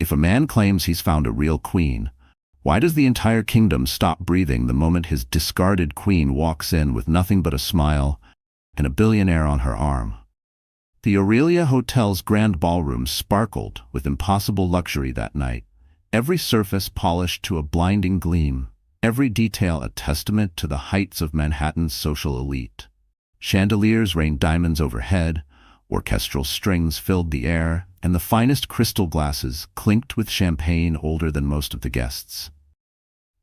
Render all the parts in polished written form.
If a man claims he's found a real queen, why does the entire kingdom stop breathing the moment his discarded queen walks in with nothing but a smile and a billionaire on her arm? The Aurelia Hotel's grand ballroom sparkled with impossible luxury that night, every surface polished to a blinding gleam, every detail a testament to the heights of Manhattan's social elite. Chandeliers rained diamonds overhead, orchestral strings filled the air, and the finest crystal glasses clinked with champagne older than most of the guests.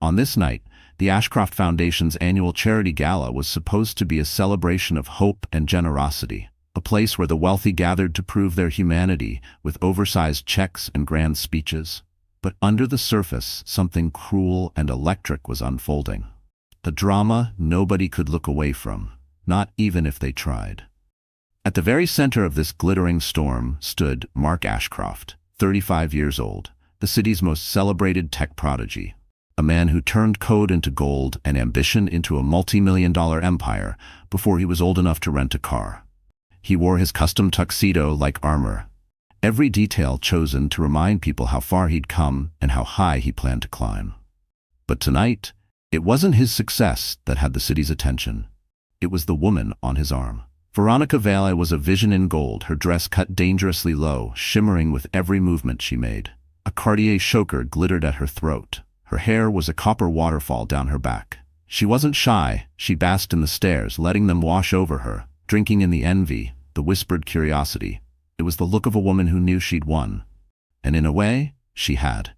On this night, the Ashcroft Foundation's annual charity gala was supposed to be a celebration of hope and generosity, a place where the wealthy gathered to prove their humanity with oversized checks and grand speeches. But under the surface, something cruel and electric was unfolding. The drama nobody could look away from, not even if they tried. At the very center of this glittering storm stood Mark Ashcroft, 35 years old, the city's most celebrated tech prodigy, a man who turned code into gold and ambition into a multi-million-dollar empire before he was old enough to rent a car. He wore his custom tuxedo like armor, every detail chosen to remind people how far he'd come and how high he planned to climb. But tonight, it wasn't his success that had the city's attention. It was the woman on his arm. Veronica Vale was a vision in gold, her dress cut dangerously low, shimmering with every movement she made. A Cartier choker glittered at her throat. Her hair was a copper waterfall down her back. She wasn't shy, she basked in the stares, letting them wash over her, drinking in the envy, the whispered curiosity. It was the look of a woman who knew she'd won. And in a way, she had.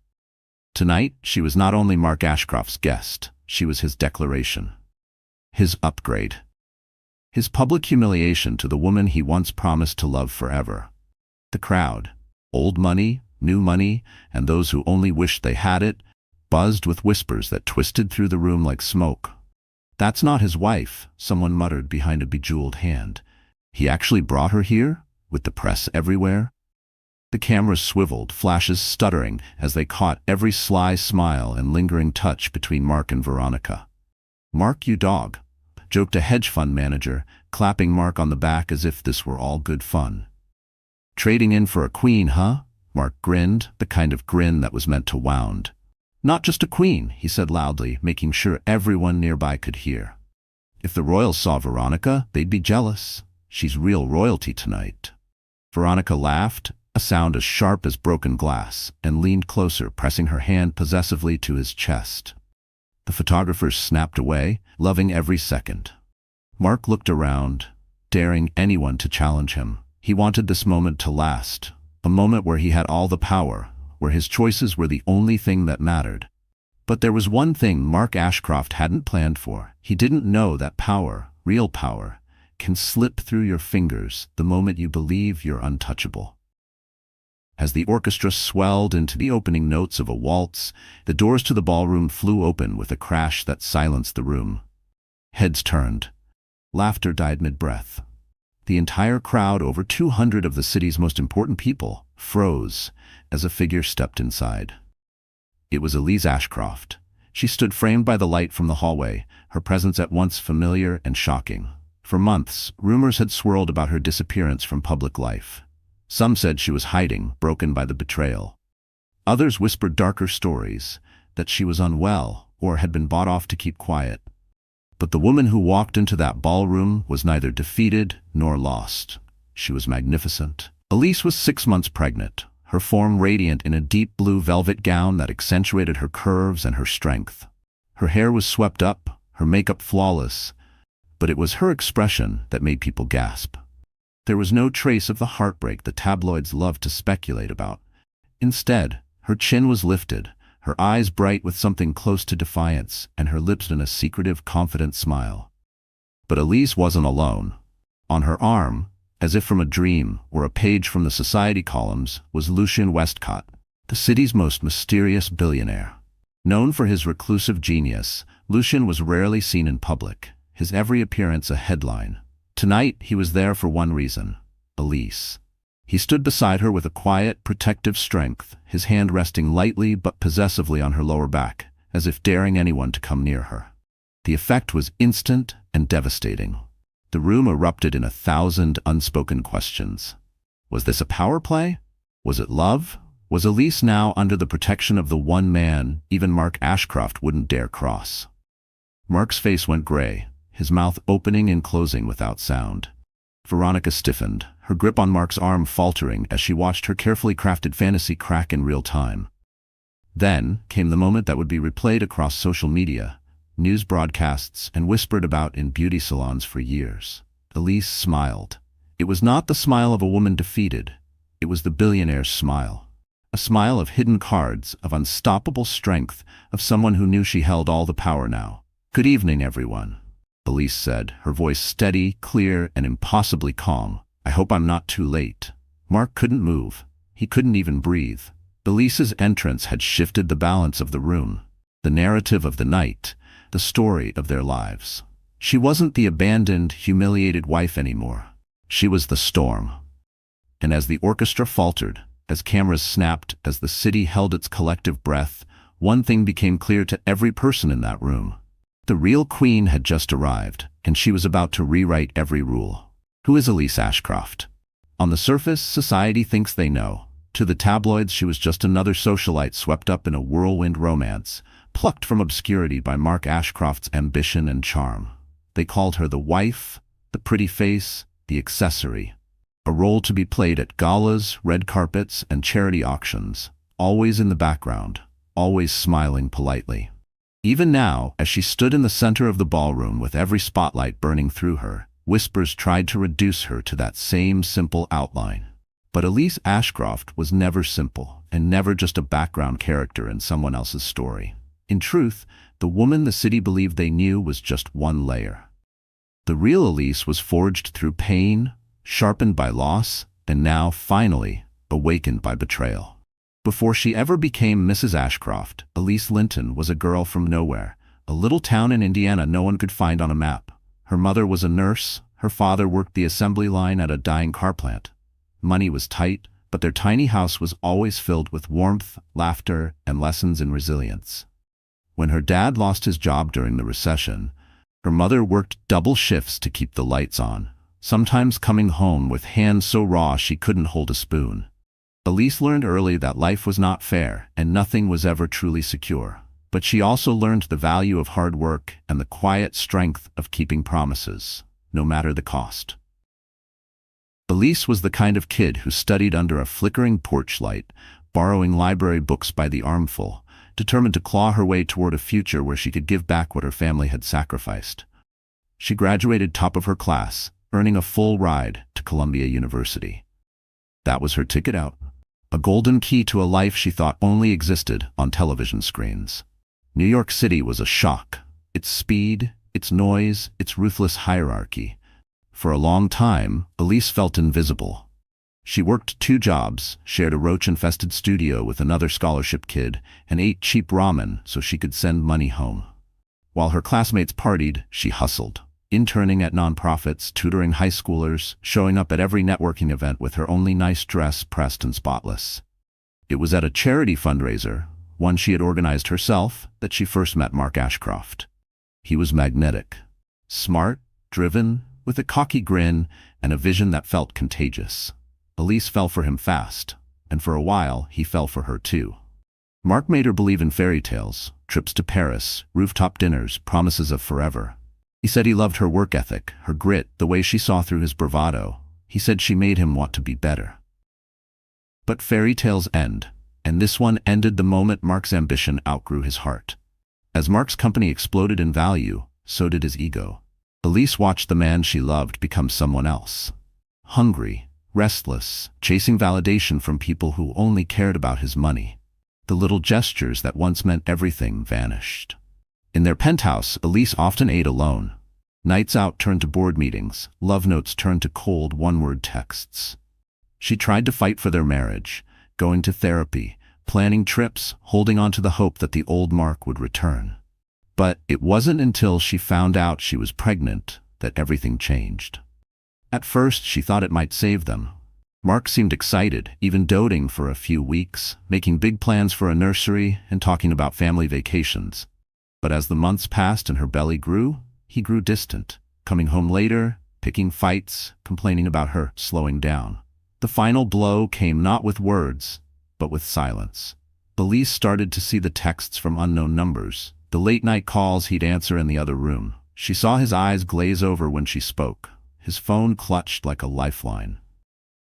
Tonight, she was not only Mark Ashcroft's guest, she was his declaration. His upgrade. His public humiliation to the woman he once promised to love forever. The crowd, old money, new money, and those who only wished they had it, buzzed with whispers that twisted through the room like smoke. "That's not his wife," someone muttered behind a bejeweled hand. "He actually brought her here, with the press everywhere?" The cameras swiveled, flashes stuttering as they caught every sly smile and lingering touch between Mark and Veronica. "Mark, you dog," joked a hedge fund manager, clapping Mark on the back as if this were all good fun. "Trading in for a queen, huh?" Mark grinned, the kind of grin that was meant to wound. "Not just a queen," he said loudly, making sure everyone nearby could hear. "If the royals saw Veronica, they'd be jealous. She's real royalty tonight." Veronica laughed, a sound as sharp as broken glass, and leaned closer, pressing her hand possessively to his chest. The photographers snapped away, loving every second. Mark looked around, daring anyone to challenge him. He wanted this moment to last, a moment where he had all the power, where his choices were the only thing that mattered. But there was one thing Mark Ashcroft hadn't planned for. He didn't know that power, real power, can slip through your fingers the moment you believe you're untouchable. As the orchestra swelled into the opening notes of a waltz, the doors to the ballroom flew open with a crash that silenced the room. Heads turned. Laughter died mid-breath. The entire crowd, over 200 of the city's most important people, froze as a figure stepped inside. It was Elise Ashcroft. She stood framed by the light from the hallway, her presence at once familiar and shocking. For months, rumors had swirled about her disappearance from public life. Some said she was hiding, broken by the betrayal. Others whispered darker stories, that she was unwell or had been bought off to keep quiet. But the woman who walked into that ballroom was neither defeated nor lost. She was magnificent. Elise was 6 months pregnant, her form radiant in a deep blue velvet gown that accentuated her curves and her strength. Her hair was swept up, her makeup flawless, but it was her expression that made people gasp. There was no trace of the heartbreak the tabloids loved to speculate about. Instead, her chin was lifted, her eyes bright with something close to defiance, and her lips in a secretive, confident smile. But Elise wasn't alone. On her arm, as if from a dream or a page from the society columns, was Lucien Westcott, the city's most mysterious billionaire. Known for his reclusive genius, Lucien was rarely seen in public, his every appearance a headline. Tonight, he was there for one reason: Elise. He stood beside her with a quiet, protective strength, his hand resting lightly but possessively on her lower back, as if daring anyone to come near her. The effect was instant and devastating. The room erupted in 1,000 unspoken questions. Was this a power play? Was it love? Was Elise now under the protection of the one man even Mark Ashcroft wouldn't dare cross? Mark's face went gray, his mouth opening and closing without sound. Veronica stiffened, her grip on Mark's arm faltering as she watched her carefully crafted fantasy crack in real time. Then came the moment that would be replayed across social media, news broadcasts, and whispered about in beauty salons for years. Elise smiled. It was not the smile of a woman defeated. It was the billionaire's smile. A smile of hidden cards, of unstoppable strength, of someone who knew she held all the power now. "Good evening, everyone," Elise said, her voice steady, clear, and impossibly calm. "I hope I'm not too late." Mark couldn't move. He couldn't even breathe. Elise's entrance had shifted the balance of the room, the narrative of the night, the story of their lives. She wasn't the abandoned, humiliated wife anymore. She was the storm. And as the orchestra faltered, as cameras snapped, as the city held its collective breath, one thing became clear to every person in that room. The real queen had just arrived, and she was about to rewrite every rule. Who is Elise Ashcroft? On the surface, society thinks they know. To the tabloids, she was just another socialite swept up in a whirlwind romance, plucked from obscurity by Mark Ashcroft's ambition and charm. They called her the wife, the pretty face, the accessory. A role to be played at galas, red carpets, and charity auctions, always in the background, always smiling politely. Even now, as she stood in the center of the ballroom with every spotlight burning through her, whispers tried to reduce her to that same simple outline. But Elise Ashcroft was never simple, and never just a background character in someone else's story. In truth, the woman the city believed they knew was just one layer. The real Elise was forged through pain, sharpened by loss, and now, finally, awakened by betrayal. Before she ever became Mrs. Ashcroft, Elise Linton was a girl from nowhere, a little town in Indiana no one could find on a map. Her mother was a nurse, her father worked the assembly line at a dying car plant. Money was tight, but their tiny house was always filled with warmth, laughter, and lessons in resilience. When her dad lost his job during the recession, her mother worked double shifts to keep the lights on, sometimes coming home with hands so raw she couldn't hold a spoon. Elise learned early that life was not fair and nothing was ever truly secure. But she also learned the value of hard work and the quiet strength of keeping promises, no matter the cost. Elise was the kind of kid who studied under a flickering porch light, borrowing library books by the armful, determined to claw her way toward a future where she could give back what her family had sacrificed. She graduated top of her class, earning a full ride to Columbia University. That was her ticket out, a golden key to a life she thought only existed on television screens. New York City was a shock. Its speed, its noise, its ruthless hierarchy. For a long time, Elise felt invisible. She worked 2 jobs, shared a roach-infested studio with another scholarship kid, and ate cheap ramen so she could send money home. While her classmates partied, she hustled, interning at nonprofits, tutoring high schoolers, showing up at every networking event with her only nice dress pressed and spotless. It was at a charity fundraiser, one she had organized herself, that she first met Mark Ashcroft. He was magnetic, smart, driven, with a cocky grin and a vision that felt contagious. Elise fell for him fast, and for a while he fell for her too. Mark made her believe in fairy tales, trips to Paris, rooftop dinners, promises of forever. He said he loved her work ethic, her grit, the way she saw through his bravado. He said she made him want to be better. But fairy tales end, and this one ended the moment Mark's ambition outgrew his heart. As Mark's company exploded in value, so did his ego. Elise watched the man she loved become someone else. Hungry, restless, chasing validation from people who only cared about his money. The little gestures that once meant everything vanished. In their penthouse, Elise often ate alone. Nights out turned to board meetings, love notes turned to cold one-word texts. She tried to fight for their marriage, going to therapy, planning trips, holding on to the hope that the old Mark would return. But it wasn't until she found out she was pregnant that everything changed. At first, she thought it might save them. Mark seemed excited, even doting for a few weeks, making big plans for a nursery and talking about family vacations. But as the months passed and her belly grew, he grew distant, coming home later, picking fights, complaining about her slowing down. The final blow came not with words, but but with silence. Elise started to see the texts from unknown numbers, the late-night calls he'd answer in the other room. She saw his eyes glaze over when she spoke, his phone clutched like a lifeline.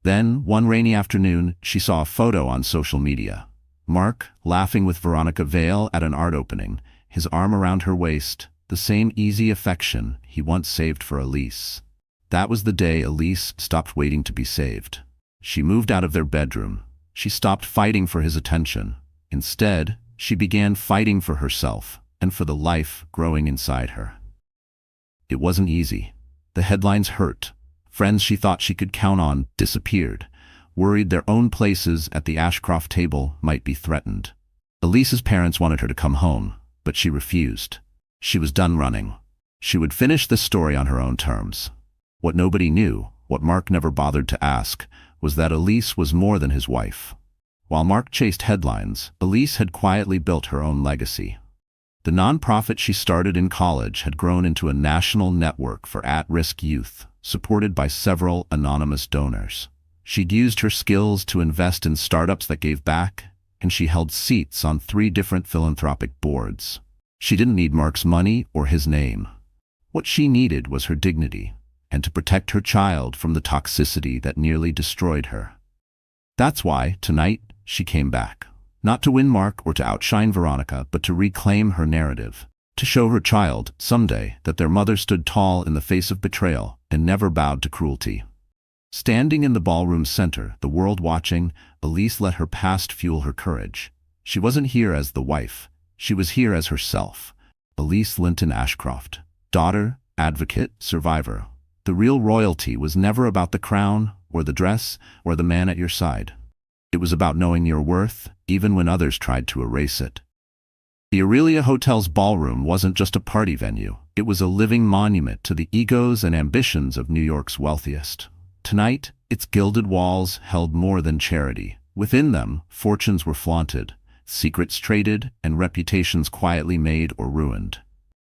Then, one rainy afternoon, she saw a photo on social media. Mark, laughing with Veronica Vale at an art opening, his arm around her waist, the same easy affection he once saved for Elise. That was the day Elise stopped waiting to be saved. She moved out of their bedroom. She stopped fighting for his attention. Instead, she began fighting for herself and for the life growing inside her. It wasn't easy. The headlines hurt. Friends she thought she could count on disappeared, worried their own places at the Ashcroft table might be threatened. Elise's parents wanted her to come home, but she refused. She was done running. She would finish this story on her own terms. What nobody knew, what Mark never bothered to ask, was that Elise was more than his wife. While Mark chased headlines, Elise had quietly built her own legacy. The nonprofit she started in college had grown into a national network for at-risk youth, supported by several anonymous donors. She'd used her skills to invest in startups that gave back, and she held seats on 3 different philanthropic boards. She didn't need Mark's money or his name. What she needed was her dignity, and to protect her child from the toxicity that nearly destroyed her. That's why, tonight, she came back. Not to win Mark or to outshine Veronica, but to reclaim her narrative. To show her child, someday, that their mother stood tall in the face of betrayal and never bowed to cruelty. Standing in the ballroom center, the world watching, Elise let her past fuel her courage. She wasn't here as the wife. She was here as herself. Elise Linton Ashcroft. Daughter, advocate, survivor. The real royalty was never about the crown, or the dress, or the man at your side. It was about knowing your worth, even when others tried to erase it. The Aurelia Hotel's ballroom wasn't just a party venue. It was a living monument to the egos and ambitions of New York's wealthiest. Tonight, its gilded walls held more than charity. Within them, fortunes were flaunted, secrets traded, and reputations quietly made or ruined.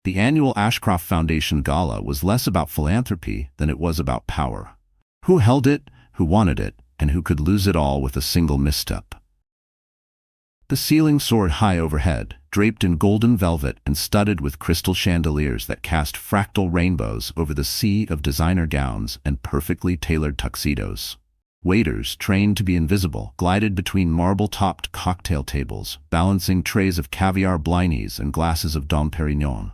The annual Ashcroft Foundation Gala was less about philanthropy than it was about power. Who held it, who wanted it, and who could lose it all with a single misstep. The ceiling soared high overhead, draped in golden velvet and studded with crystal chandeliers that cast fractal rainbows over the sea of designer gowns and perfectly tailored tuxedos. Waiters, trained to be invisible, glided between marble-topped cocktail tables, balancing trays of caviar blinis and glasses of Dom Perignon.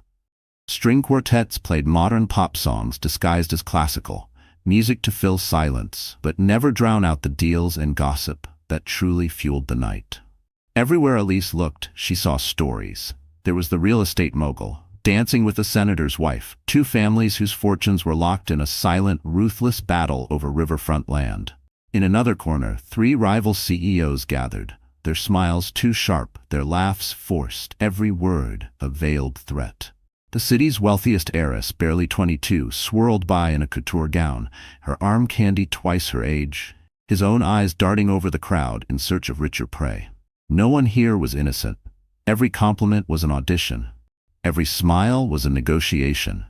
String quartets played modern pop songs disguised as classical, music to fill silence, but never drown out the deals and gossip that truly fueled the night. Everywhere Elise looked, she saw stories. There was the real estate mogul, dancing with the senator's wife, 2 families whose fortunes were locked in a silent, ruthless battle over riverfront land. In another corner, 3 rival CEOs gathered, their smiles too sharp, their laughs forced, every word a veiled threat. The city's wealthiest heiress, barely 22, swirled by in a couture gown, her arm candy twice her age, his own eyes darting over the crowd in search of richer prey. No one here was innocent. Every compliment was an audition. Every smile was a negotiation.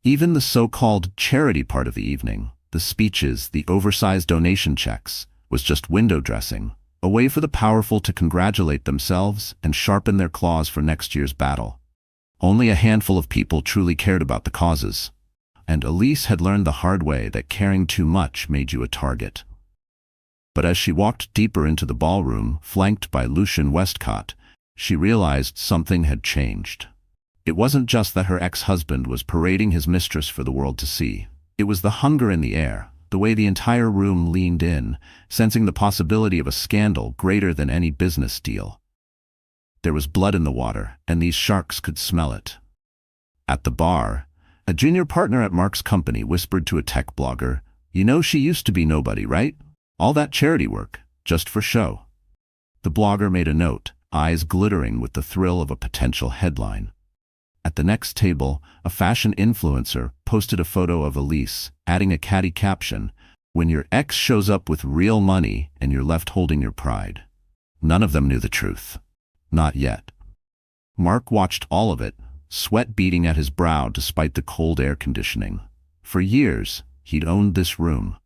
Even the so-called charity part of the evening, the speeches, the oversized donation checks, was just window dressing, a way for the powerful to congratulate themselves and sharpen their claws for next year's battle. Only a handful of people truly cared about the causes, and Elise had learned the hard way that caring too much made you a target. But as she walked deeper into the ballroom, flanked by Lucian Westcott, she realized something had changed. It wasn't just that her ex-husband was parading his mistress for the world to see. It was the hunger in the air, the way the entire room leaned in, sensing the possibility of a scandal greater than any business deal. There was blood in the water, and these sharks could smell it. At the bar, a junior partner at Mark's company whispered to a tech blogger, "You know she used to be nobody, right? All that charity work, just for show." The blogger made a note, eyes glittering with the thrill of a potential headline. At the next table, a fashion influencer posted a photo of Elise, adding a catty caption, "When your ex shows up with real money and you're left holding your pride." None of them knew the truth. Not yet. Mark watched all of it, sweat beading at his brow despite the cold air conditioning. For years, he'd owned this room.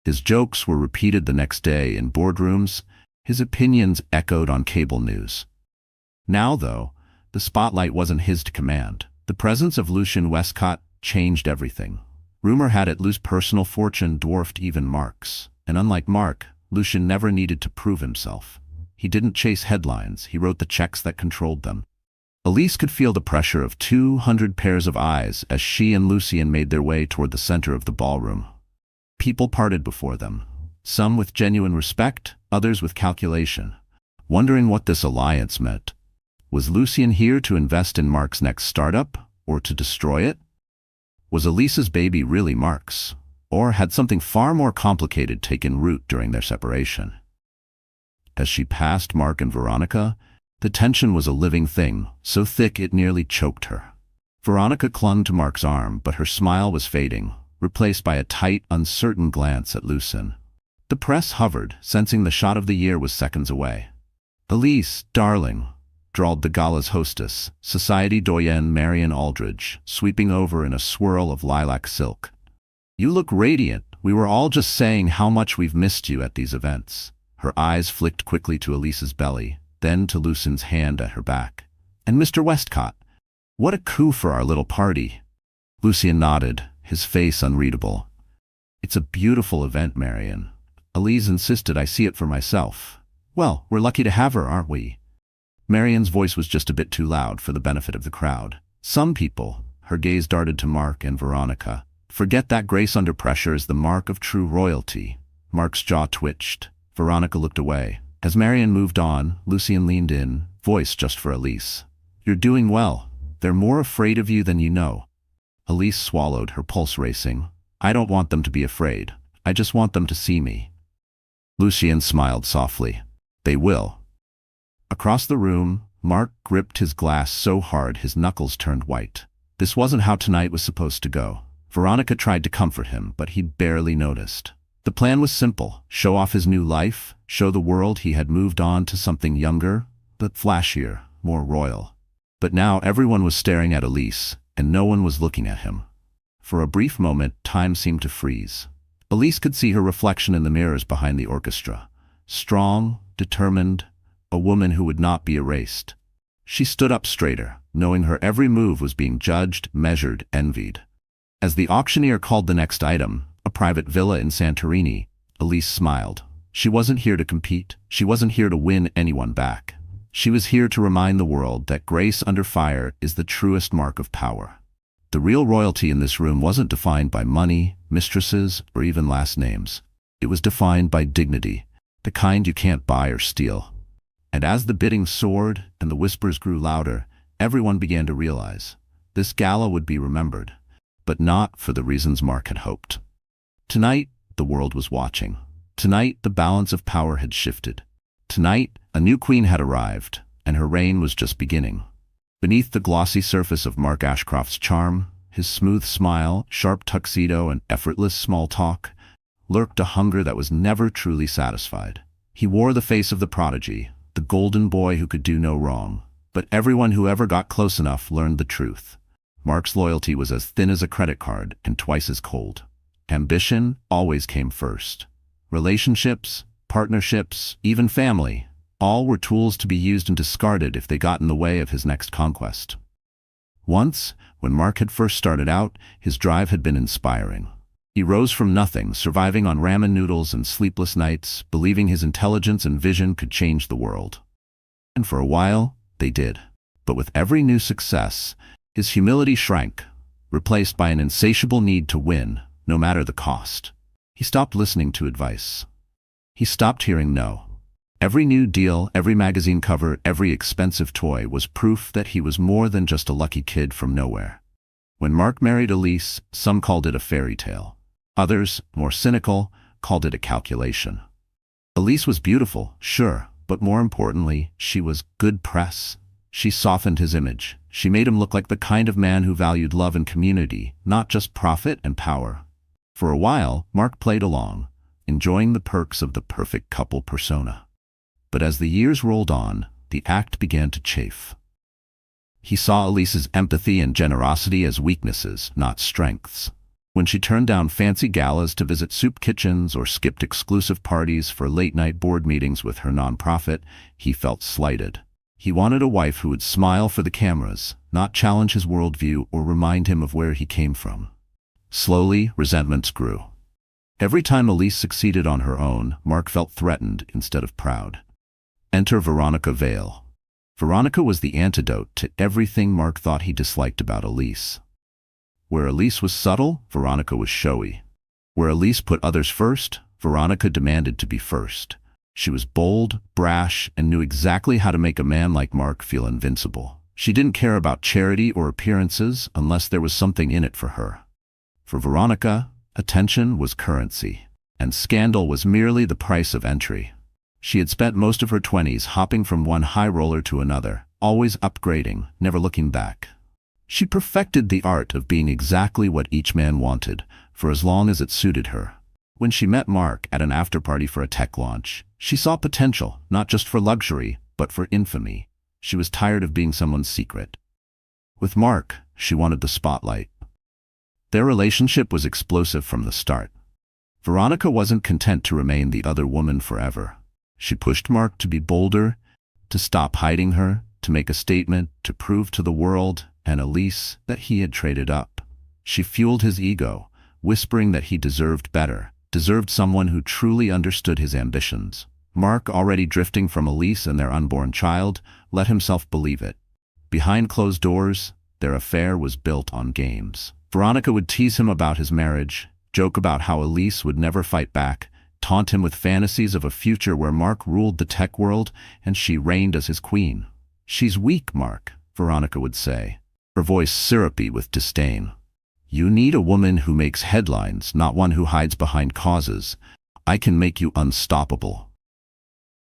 His jokes were repeated the next day in boardrooms, His opinions echoed on cable news. Now, though, the spotlight wasn't his to command. The presence of Lucien Westcott changed everything. Rumor had it Lou's personal fortune dwarfed even Mark's. And unlike Mark, Lucien never needed to prove himself. He didn't chase headlines, he wrote the checks that controlled them. Elise could feel the pressure of 200 pairs of eyes as she and Lucien made their way toward the center of the ballroom. People parted before them, some with genuine respect, others with calculation, wondering what this alliance meant. Was Lucien here to invest in Mark's next startup, or to destroy it? Was Elise's baby really Mark's, or had something far more complicated taken root during their separation? As she passed Mark and Veronica, the tension was a living thing, so thick it nearly choked her. Veronica clung to Mark's arm, but her smile was fading, replaced by a tight, uncertain glance at Lucien. The press hovered, sensing the shot of the year was seconds away. "Elise, darling," drawled the gala's hostess, society doyenne Marian Aldridge, sweeping over in a swirl of lilac silk. "You look radiant. We were all just saying how much we've missed you at these events." Her eyes flicked quickly to Elise's belly, then to Lucien's hand at her back. "And Mr. Westcott, what a coup for our little party." Lucien nodded, his face unreadable. "It's a beautiful event, Marian. Elise insisted I see it for myself. Well, we're lucky to have her, aren't we?" Marian's voice was just a bit too loud for the benefit of the crowd. "Some people," her gaze darted to Mark and Veronica, "forget that grace under pressure is the mark of true royalty." Mark's jaw twitched. Veronica looked away. As Marian moved on, Lucien leaned in, voice just for Elise. "You're doing well. They're more afraid of you than you know." Elise swallowed, her pulse racing. "I don't want them to be afraid. I just want them to see me." Lucien smiled softly. "They will." Across the room, Mark gripped his glass so hard his knuckles turned white. This wasn't how tonight was supposed to go. Veronica tried to comfort him, but he barely noticed. The plan was simple: show off his new life, show the world he had moved on to something younger, but flashier, more royal. But now everyone was staring at Elise, and no one was looking at him. For a brief moment, time seemed to freeze. Elise could see her reflection in the mirrors behind the orchestra. Strong, determined, a woman who would not be erased. She stood up straighter, knowing her every move was being judged, measured, envied. As the auctioneer called the next item, a private villa in Santorini, Elise smiled. She wasn't here to compete. She wasn't here to win anyone back. She was here to remind the world that grace under fire is the truest mark of power. The real royalty in this room wasn't defined by money, mistresses, or even last names. It was defined by dignity, the kind you can't buy or steal. And as the bidding soared and the whispers grew louder, everyone began to realize this gala would be remembered, but not for the reasons Mark had hoped. Tonight, the world was watching. Tonight, the balance of power had shifted. Tonight, a new queen had arrived, and her reign was just beginning. Beneath the glossy surface of Mark Ashcroft's charm, his smooth smile, sharp tuxedo, and effortless small talk, lurked a hunger that was never truly satisfied. He wore the face of the prodigy, the golden boy who could do no wrong. But everyone who ever got close enough learned the truth. Mark's loyalty was as thin as a credit card and twice as cold. Ambition always came first. Relationships, partnerships, even family, all were tools to be used and discarded if they got in the way of his next conquest. Once, when Mark had first started out, his drive had been inspiring. He rose from nothing, surviving on ramen noodles and sleepless nights, believing his intelligence and vision could change the world. And for a while, they did. But with every new success, his humility shrank, replaced by an insatiable need to win, no matter the cost. He stopped listening to advice. He stopped hearing no. Every new deal, every magazine cover, every expensive toy was proof that he was more than just a lucky kid from nowhere. When Mark married Elise, some called it a fairy tale. Others, more cynical, called it a calculation. Elise was beautiful, sure, but more importantly, she was good press. She softened his image. She made him look like the kind of man who valued love and community, not just profit and power. For a while, Mark played along, enjoying the perks of the perfect couple persona. But as the years rolled on, the act began to chafe. He saw Elise's empathy and generosity as weaknesses, not strengths. When she turned down fancy galas to visit soup kitchens or skipped exclusive parties for late-night board meetings with her nonprofit, he felt slighted. He wanted a wife who would smile for the cameras, not challenge his worldview or remind him of where he came from. Slowly, resentments grew. Every time Elise succeeded on her own, Mark felt threatened instead of proud. Enter Veronica Vale. Veronica was the antidote to everything Mark thought he disliked about Elise. Where Elise was subtle, Veronica was showy. Where Elise put others first, Veronica demanded to be first. She was bold, brash, and knew exactly how to make a man like Mark feel invincible. She didn't care about charity or appearances unless there was something in it for her. For Veronica, attention was currency, and scandal was merely the price of entry. She had spent most of her 20s hopping from one high roller to another, always upgrading, never looking back. She perfected the art of being exactly what each man wanted, for as long as it suited her. When she met Mark at an after-party for a tech launch, she saw potential, not just for luxury, but for infamy. She was tired of being someone's secret. With Mark, she wanted the spotlight. Their relationship was explosive from the start. Veronica wasn't content to remain the other woman forever. She pushed Mark to be bolder, to stop hiding her, to make a statement, to prove to the world and Elise that he had traded up. She fueled his ego, whispering that he deserved better, deserved someone who truly understood his ambitions. Mark, already drifting from Elise and their unborn child, let himself believe it. Behind closed doors, their affair was built on games. Veronica would tease him about his marriage, joke about how Elise would never fight back, taunt him with fantasies of a future where Mark ruled the tech world and she reigned as his queen. "She's weak, Mark," Veronica would say, her voice syrupy with disdain. "You need a woman who makes headlines, not one who hides behind causes. I can make you unstoppable."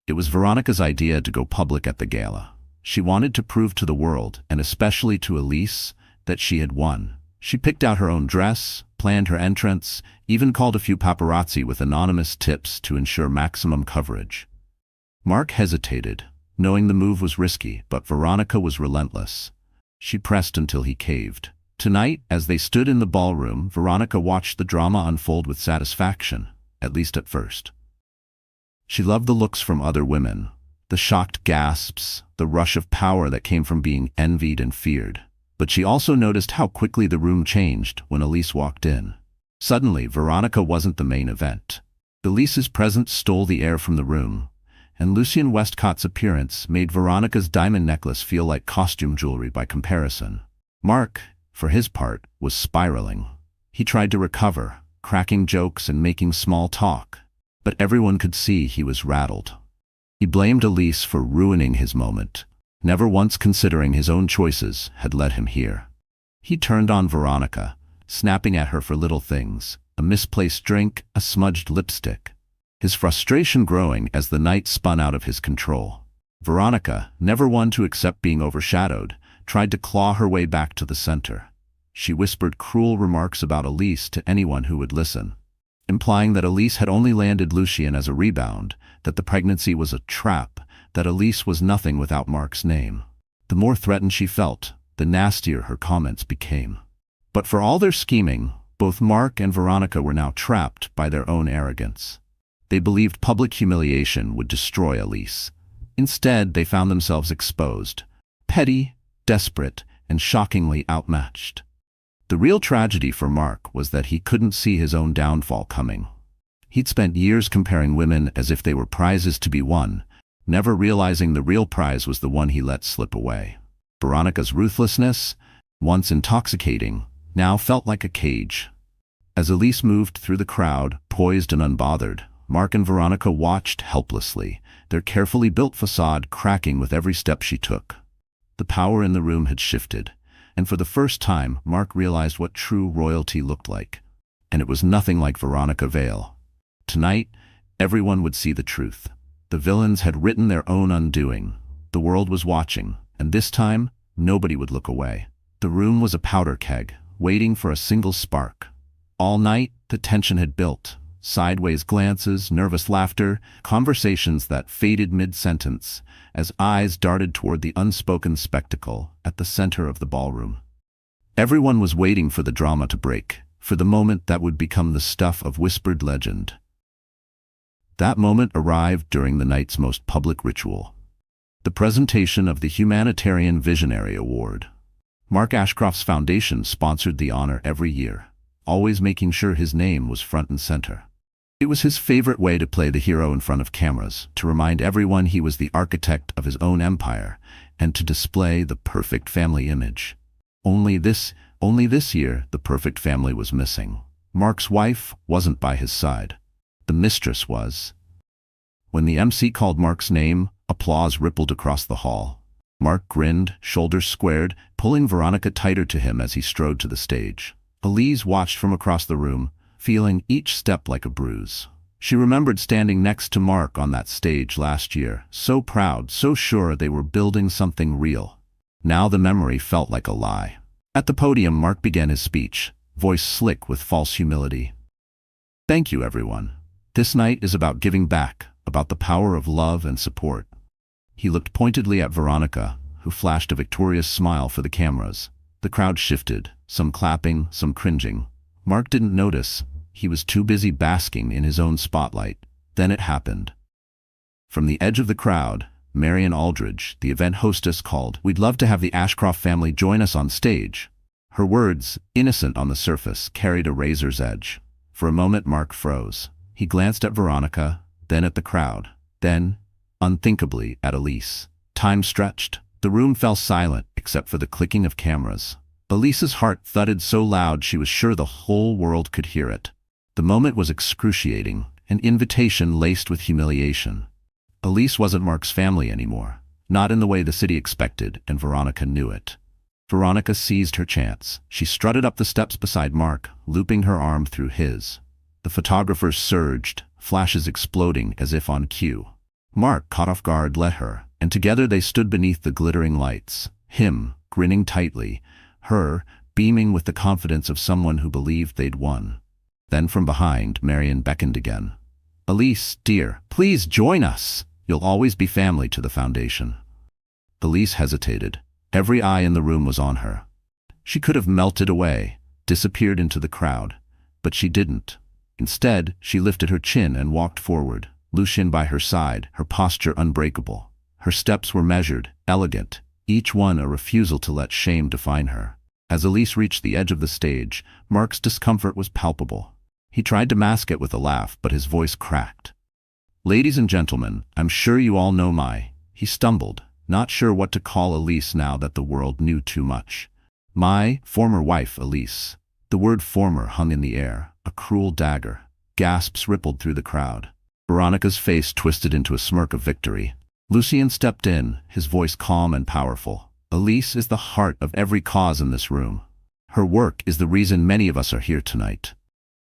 It was Veronica's idea to go public at the gala. She wanted to prove to the world, and especially to Elise, that she had won. She picked out her own dress, planned her entrance, even called a few paparazzi with anonymous tips to ensure maximum coverage. Mark hesitated, knowing the move was risky, but Veronica was relentless. She pressed until he caved. Tonight, as they stood in the ballroom, Veronica watched the drama unfold with satisfaction, at least at first. She loved the looks from other women, the shocked gasps, the rush of power that came from being envied and feared. But she also noticed how quickly the room changed when Elise walked in. Suddenly, Veronica wasn't the main event. Elise's presence stole the air from the room, and Lucien Westcott's appearance made Veronica's diamond necklace feel like costume jewelry by comparison. Mark, for his part, was spiraling. He tried to recover, cracking jokes and making small talk, but everyone could see he was rattled. He blamed Elise for ruining his moment, never once considering his own choices had led him here. He turned on Veronica, snapping at her for little things, a misplaced drink, a smudged lipstick. His frustration growing as the night spun out of his control. Veronica, never one to accept being overshadowed, tried to claw her way back to the center. She whispered cruel remarks about Elise to anyone who would listen, implying that Elise had only landed Lucien as a rebound, that the pregnancy was a trap, that Elise was nothing without Mark's name. The more threatened she felt, the nastier her comments became. But for all their scheming, both Mark and Veronica were now trapped by their own arrogance. They believed public humiliation would destroy Elise. Instead, they found themselves exposed, petty, desperate, and shockingly outmatched. The real tragedy for Mark was that he couldn't see his own downfall coming. He'd spent years comparing women as if they were prizes to be won, never realizing the real prize was the one he let slip away. Veronica's ruthlessness, once intoxicating, now felt like a cage. As Elise moved through the crowd, poised and unbothered, Mark and Veronica watched helplessly, their carefully built facade cracking with every step she took. The power in the room had shifted, and for the first time, Mark realized what true royalty looked like. And it was nothing like Veronica Vale. Tonight, everyone would see the truth. The villains had written their own undoing. The world was watching, and this time, nobody would look away. The room was a powder keg, waiting for a single spark. All night, the tension had built. Sideways glances, nervous laughter, conversations that faded mid-sentence as eyes darted toward the unspoken spectacle at the center of the ballroom. Everyone was waiting for the drama to break, for the moment that would become the stuff of whispered legend. That moment arrived during the night's most public ritual, the presentation of the Humanitarian Visionary Award. Mark Ashcroft's foundation sponsored the honor every year, always making sure his name was front and center. It was his favorite way to play the hero in front of cameras, to remind everyone he was the architect of his own empire, and to display the perfect family image. Only this year, the perfect family was missing. Mark's wife wasn't by his side. The mistress was. When the MC called Mark's name, applause rippled across the hall. Mark grinned, shoulders squared, pulling Veronica tighter to him as he strode to the stage. Elise watched from across the room, feeling each step like a bruise. She remembered standing next to Mark on that stage last year, so proud, so sure they were building something real. Now the memory felt like a lie. At the podium, Mark began his speech, voice slick with false humility. "Thank you, everyone. This night is about giving back, about the power of love and support." He looked pointedly at Veronica, who flashed a victorious smile for the cameras. The crowd shifted, some clapping, some cringing. Mark didn't notice. He was too busy basking in his own spotlight. Then it happened. From the edge of the crowd, Marian Aldridge, the event hostess, called, "We'd love to have the Ashcroft family join us on stage." Her words, innocent on the surface, carried a razor's edge. For a moment Mark froze. He glanced at Veronica, then at the crowd, then, unthinkably, at Elise. Time stretched. The room fell silent, except for the clicking of cameras. Elise's heart thudded so loud she was sure the whole world could hear it. The moment was excruciating, an invitation laced with humiliation. Elise wasn't Mark's family anymore, not in the way the city expected, and Veronica knew it. Veronica seized her chance. She strutted up the steps beside Mark, looping her arm through his. The photographers surged, flashes exploding as if on cue. Mark, caught off guard, let her, and together they stood beneath the glittering lights, him, grinning tightly, her, beaming with the confidence of someone who believed they'd won. Then from behind, Marian beckoned again. "Elise, dear, please join us. You'll always be family to the foundation." Elise hesitated. Every eye in the room was on her. She could have melted away, disappeared into the crowd, but she didn't. Instead, she lifted her chin and walked forward, Lucien by her side, her posture unbreakable. Her steps were measured, elegant, each one a refusal to let shame define her. As Elise reached the edge of the stage, Mark's discomfort was palpable. He tried to mask it with a laugh, but his voice cracked. "Ladies and gentlemen, I'm sure you all know my..." He stumbled, not sure what to call Elise now that the world knew too much. "My former wife, Elise." The word former hung in the air, a cruel dagger. Gasps rippled through the crowd. Veronica's face twisted into a smirk of victory. Lucien stepped in, his voice calm and powerful. "Elise is the heart of every cause in this room. Her work is the reason many of us are here tonight."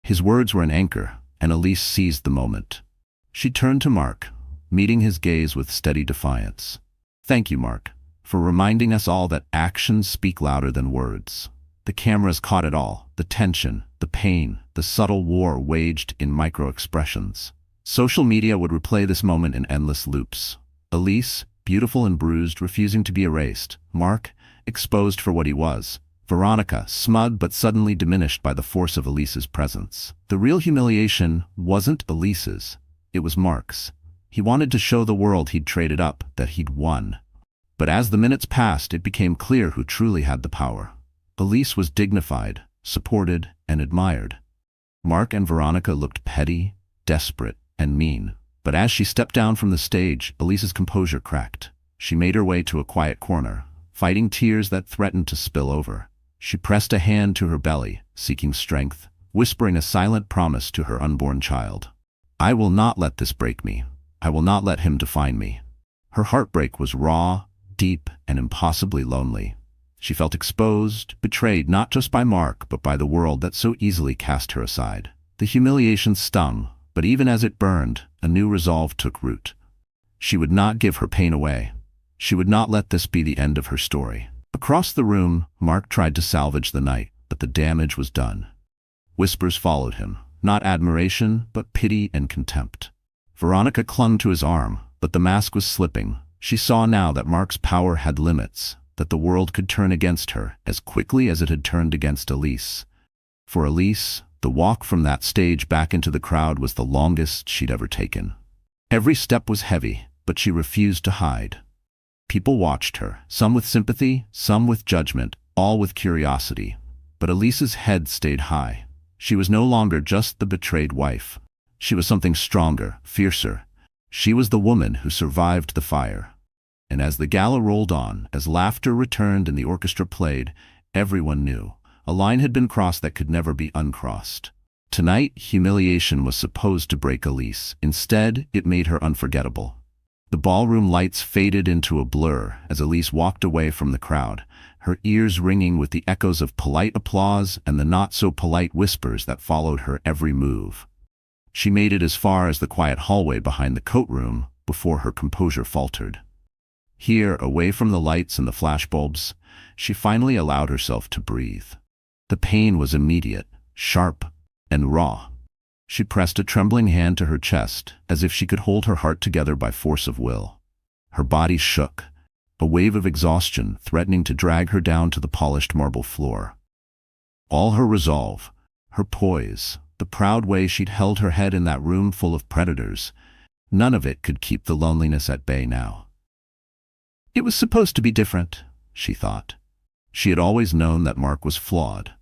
His words were an anchor, and Elise seized the moment. She turned to Mark, meeting his gaze with steady defiance. "Thank you, Mark, for reminding us all that actions speak louder than words." The cameras caught it all, the tension, the pain, the subtle war waged in micro-expressions. Social media would replay this moment in endless loops. Elise, beautiful and bruised, refusing to be erased. Mark, exposed for what he was. Veronica, smug but suddenly diminished by the force of Elise's presence. The real humiliation wasn't Elise's, it was Mark's. He wanted to show the world he'd traded up, that he'd won. But as the minutes passed, it became clear who truly had the power. Elise was dignified, supported, and admired. Mark and Veronica looked petty, desperate, and mean. But as she stepped down from the stage, Elise's composure cracked. She made her way to a quiet corner, fighting tears that threatened to spill over. She pressed a hand to her belly, seeking strength, whispering a silent promise to her unborn child. "I will not let this break me. I will not let him define me." Her heartbreak was raw, deep, and impossibly lonely. She felt exposed, betrayed not just by Mark, but by the world that so easily cast her aside. The humiliation stung, but even as it burned, a new resolve took root. She would not give her pain away. She would not let this be the end of her story. Across the room, Mark tried to salvage the night, but the damage was done. Whispers followed him, not admiration, but pity and contempt. Veronica clung to his arm, but the mask was slipping. She saw now that Mark's power had limits, that the world could turn against her as quickly as it had turned against Elise. For Elise, the walk from that stage back into the crowd was the longest she'd ever taken. Every step was heavy, but she refused to hide. People watched her, some with sympathy, some with judgment, all with curiosity. But Elise's head stayed high. She was no longer just the betrayed wife. She was something stronger, fiercer. She was the woman who survived the fire. And as the gala rolled on, as laughter returned and the orchestra played, everyone knew. A line had been crossed that could never be uncrossed. Tonight, humiliation was supposed to break Elise. Instead, it made her unforgettable. The ballroom lights faded into a blur as Elise walked away from the crowd, her ears ringing with the echoes of polite applause and the not-so-polite whispers that followed her every move. She made it as far as the quiet hallway behind the coat room before her composure faltered. Here, away from the lights and the flashbulbs, she finally allowed herself to breathe. The pain was immediate, sharp, and raw. She pressed a trembling hand to her chest, as if she could hold her heart together by force of will. Her body shook, a wave of exhaustion threatening to drag her down to the polished marble floor. All her resolve, her poise, the proud way she'd held her head in that room full of predators, none of it could keep the loneliness at bay now. It was supposed to be different, she thought. She had always known that Mark was flawed.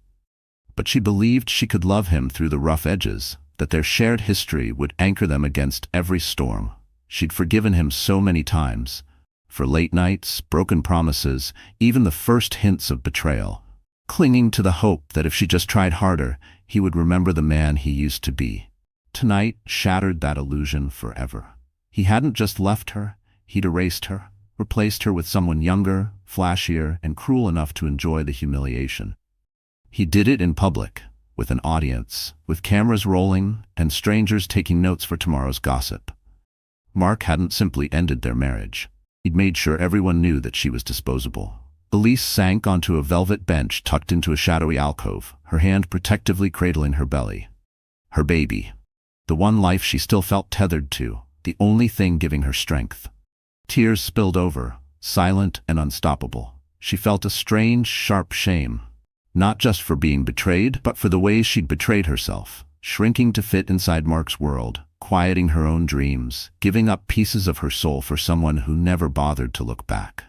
But she believed she could love him through the rough edges, that their shared history would anchor them against every storm. She'd forgiven him so many times, for late nights, broken promises, even the first hints of betrayal, clinging to the hope that if she just tried harder, he would remember the man he used to be. Tonight shattered that illusion forever. He hadn't just left her, he'd erased her, replaced her with someone younger, flashier, and cruel enough to enjoy the humiliation. He did it in public, with an audience, with cameras rolling, and strangers taking notes for tomorrow's gossip. Mark hadn't simply ended their marriage. He'd made sure everyone knew that she was disposable. Elise sank onto a velvet bench tucked into a shadowy alcove, her hand protectively cradling her belly. Her baby. The one life she still felt tethered to, the only thing giving her strength. Tears spilled over, silent and unstoppable. She felt a strange, sharp shame. Not just for being betrayed, but for the ways she'd betrayed herself, shrinking to fit inside Mark's world, quieting her own dreams, giving up pieces of her soul for someone who never bothered to look back.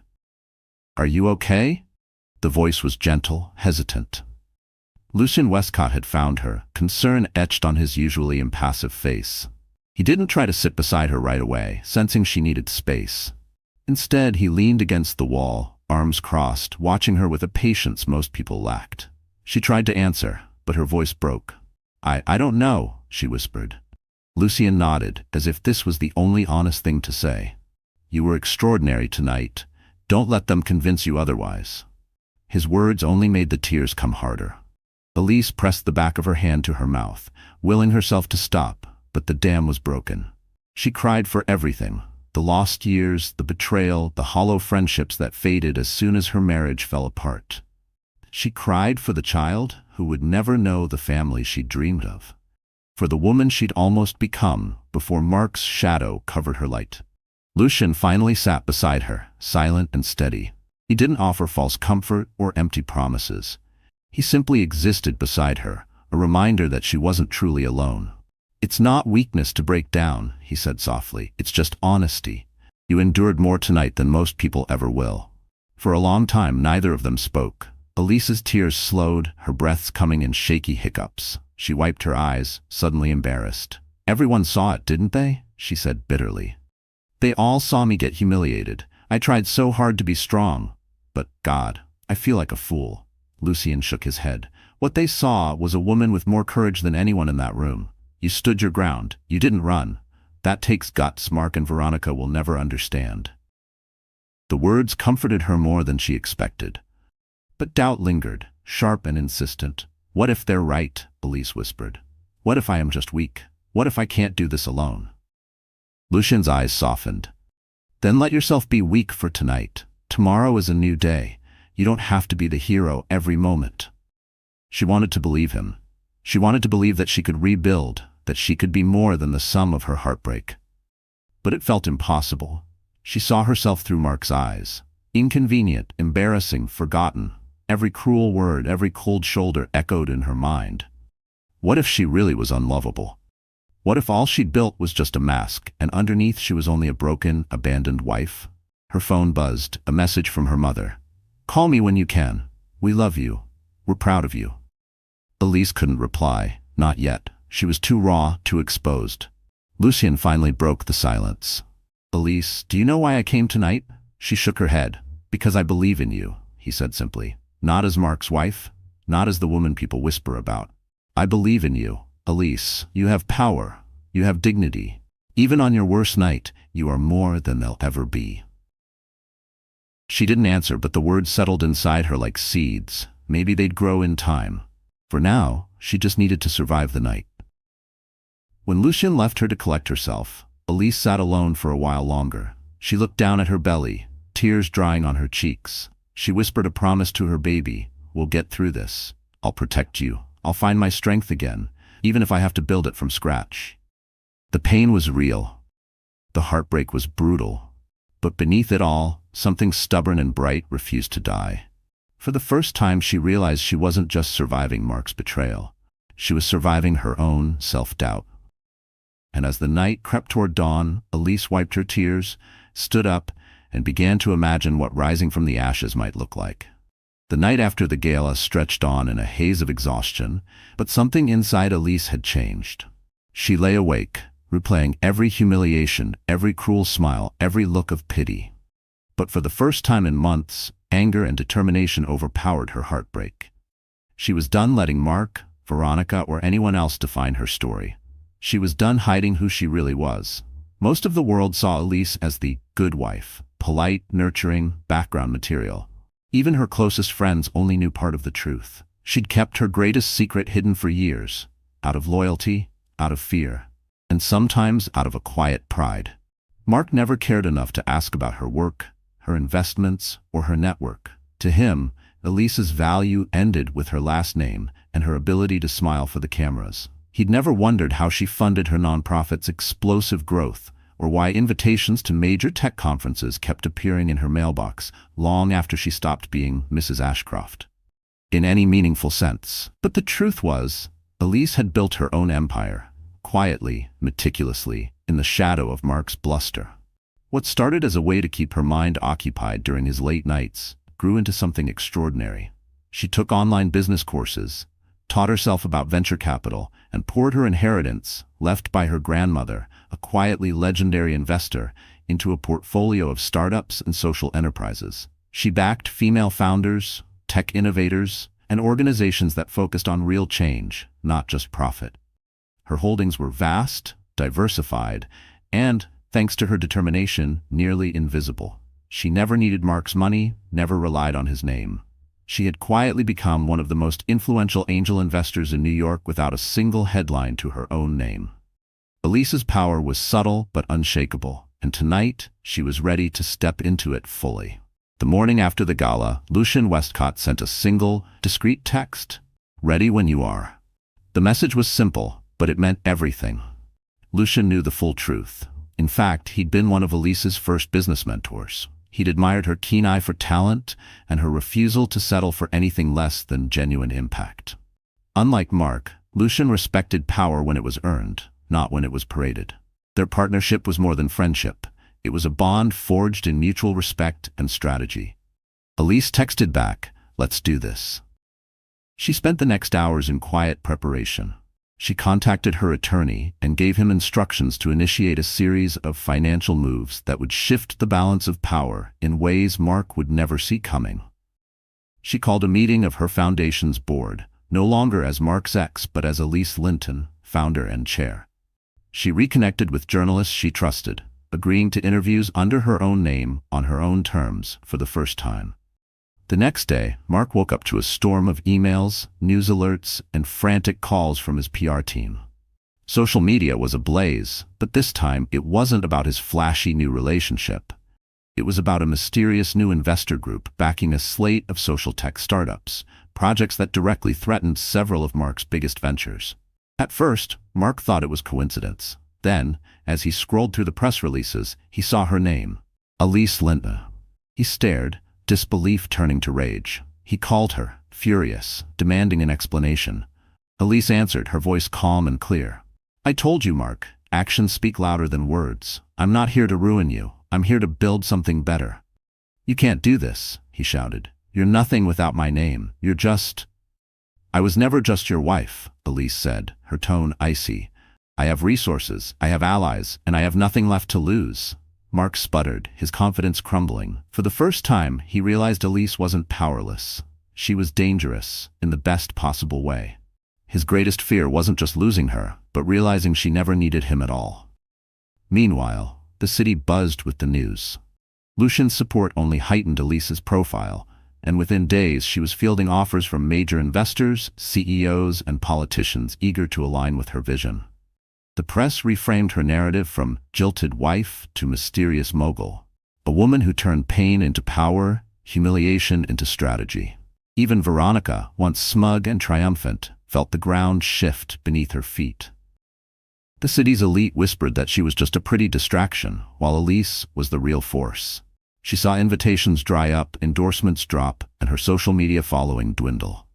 "Are you okay?" The voice was gentle, hesitant. Lucien Westcott had found her, concern etched on his usually impassive face. He didn't try to sit beside her right away, sensing she needed space. Instead, he leaned against the wall, arms crossed, watching her with a patience most people lacked. She tried to answer, but her voice broke. I don't know," she whispered. Lucien nodded, as if this was the only honest thing to say. "You were extraordinary tonight. Don't let them convince you otherwise." His words only made the tears come harder. Elise pressed the back of her hand to her mouth, willing herself to stop, but the dam was broken. She cried for everything. The lost years, the betrayal, the hollow friendships that faded as soon as her marriage fell apart. She cried for the child who would never know the family she'd dreamed of. For the woman she'd almost become before Mark's shadow covered her light. Lucien finally sat beside her, silent and steady. He didn't offer false comfort or empty promises. He simply existed beside her, a reminder that she wasn't truly alone. "It's not weakness to break down," he said softly. "It's just honesty. You endured more tonight than most people ever will." For a long time, neither of them spoke. Elise's tears slowed, her breaths coming in shaky hiccups. She wiped her eyes, suddenly embarrassed. "Everyone saw it, didn't they?" she said bitterly. "They all saw me get humiliated. I tried so hard to be strong. But, God, I feel like a fool." Lucien shook his head. "What they saw was a woman with more courage than anyone in that room. You stood your ground. You didn't run. That takes guts Mark and Veronica will never understand." The words comforted her more than she expected. But doubt lingered, sharp and insistent. "What if they're right?" Elise whispered. "What if I am just weak? What if I can't do this alone?" Lucien's eyes softened. "Then let yourself be weak for tonight. Tomorrow is a new day. You don't have to be the hero every moment." She wanted to believe him. She wanted to believe that she could rebuild, that she could be more than the sum of her heartbreak. But it felt impossible. She saw herself through Mark's eyes. Inconvenient, embarrassing, forgotten. Every cruel word, every cold shoulder echoed in her mind. What if she really was unlovable? What if all she'd built was just a mask, and underneath she was only a broken, abandoned wife? Her phone buzzed, a message from her mother. "Call me when you can. We love you. We're proud of you." Elise couldn't reply. Not yet. She was too raw, too exposed. Lucien finally broke the silence. "Elise, do you know why I came tonight?" She shook her head. "Because I believe in you," he said simply. "Not as Mark's wife, not as the woman people whisper about. I believe in you, Elise. You have power. You have dignity. Even on your worst night, you are more than they'll ever be." She didn't answer, but the words settled inside her like seeds. Maybe they'd grow in time. For now, she just needed to survive the night. When Lucien left her to collect herself, Elise sat alone for a while longer. She looked down at her belly, tears drying on her cheeks. She whispered a promise to her baby. "We'll get through this. I'll protect you. I'll find my strength again, even if I have to build it from scratch." The pain was real. The heartbreak was brutal. But beneath it all, something stubborn and bright refused to die. For the first time, she realized she wasn't just surviving Mark's betrayal. She was surviving her own self-doubt. And as the night crept toward dawn, Elise wiped her tears, stood up, and began to imagine what rising from the ashes might look like. The night after the gala stretched on in a haze of exhaustion, but something inside Elise had changed. She lay awake, replaying every humiliation, every cruel smile, every look of pity. But for the first time in months, anger and determination overpowered her heartbreak. She was done letting Mark, Veronica, or anyone else define her story. She was done hiding who she really was. Most of the world saw Elise as the good wife, polite, nurturing, background material. Even her closest friends only knew part of the truth. She'd kept her greatest secret hidden for years, out of loyalty, out of fear, and sometimes out of a quiet pride. Mark never cared enough to ask about her work, her investments, or her network. To him, Elise's value ended with her last name and her ability to smile for the cameras. He'd never wondered how she funded her nonprofit's explosive growth, or why invitations to major tech conferences kept appearing in her mailbox long after she stopped being Mrs. Ashcroft, in any meaningful sense. But the truth was, Elise had built her own empire, quietly, meticulously, in the shadow of Mark's bluster. What started as a way to keep her mind occupied during his late nights grew into something extraordinary. She took online business courses, taught herself about venture capital, and poured her inheritance, left by her grandmother, a quietly legendary investor, into a portfolio of startups and social enterprises. She backed female founders, tech innovators, and organizations that focused on real change, not just profit. Her holdings were vast, diversified, and, thanks to her determination, nearly invisible. She never needed Mark's money, never relied on his name. She had quietly become one of the most influential angel investors in New York without a single headline to her own name. Elise's power was subtle but unshakable, and tonight she was ready to step into it fully. The morning after the gala, Lucien Westcott sent a single, discreet text. "Ready when you are." The message was simple, but it meant everything. Lucien knew the full truth. In fact, he'd been one of Elise's first business mentors. He'd admired her keen eye for talent and her refusal to settle for anything less than genuine impact. Unlike Mark, Lucien respected power when it was earned, not when it was paraded. Their partnership was more than friendship. It was a bond forged in mutual respect and strategy. Elise texted back, "Let's do this." She spent the next hours in quiet preparation. She contacted her attorney and gave him instructions to initiate a series of financial moves that would shift the balance of power in ways Mark would never see coming. She called a meeting of her foundation's board, no longer as Mark's ex but as Elise Linton, founder and chair. She reconnected with journalists she trusted, agreeing to interviews under her own name on her own terms for the first time. The next day, Mark woke up to a storm of emails, news alerts, and frantic calls from his PR team. Social media was ablaze, but this time it wasn't about his flashy new relationship. It was about a mysterious new investor group backing a slate of social tech startups, projects that directly threatened several of Mark's biggest ventures. At first, Mark thought it was coincidence. Then, as he scrolled through the press releases, he saw her name, Elise Linton. He stared, disbelief turning to rage. He called her, furious, demanding an explanation. Elise answered, her voice calm and clear. I told you, Mark, actions speak louder than words. I'm not here to ruin you. I'm here to build something better. You can't do this, he shouted. You're nothing without my name. You're just... I was never just your wife, Elise said, her tone icy. I have resources, I have allies, and I have nothing left to lose. Mark sputtered, his confidence crumbling. For the first time, he realized Elise wasn't powerless. She was dangerous, in the best possible way. His greatest fear wasn't just losing her, but realizing she never needed him at all. Meanwhile, the city buzzed with the news. Lucian's support only heightened Elise's profile, and within days she was fielding offers from major investors, CEOs, and politicians eager to align with her vision. The press reframed her narrative from jilted wife to mysterious mogul, a woman who turned pain into power, humiliation into strategy. Even Veronica, once smug and triumphant, felt the ground shift beneath her feet. The city's elite whispered that she was just a pretty distraction, while Elise was the real force. She saw invitations dry up, endorsements drop, and her social media following dwindle.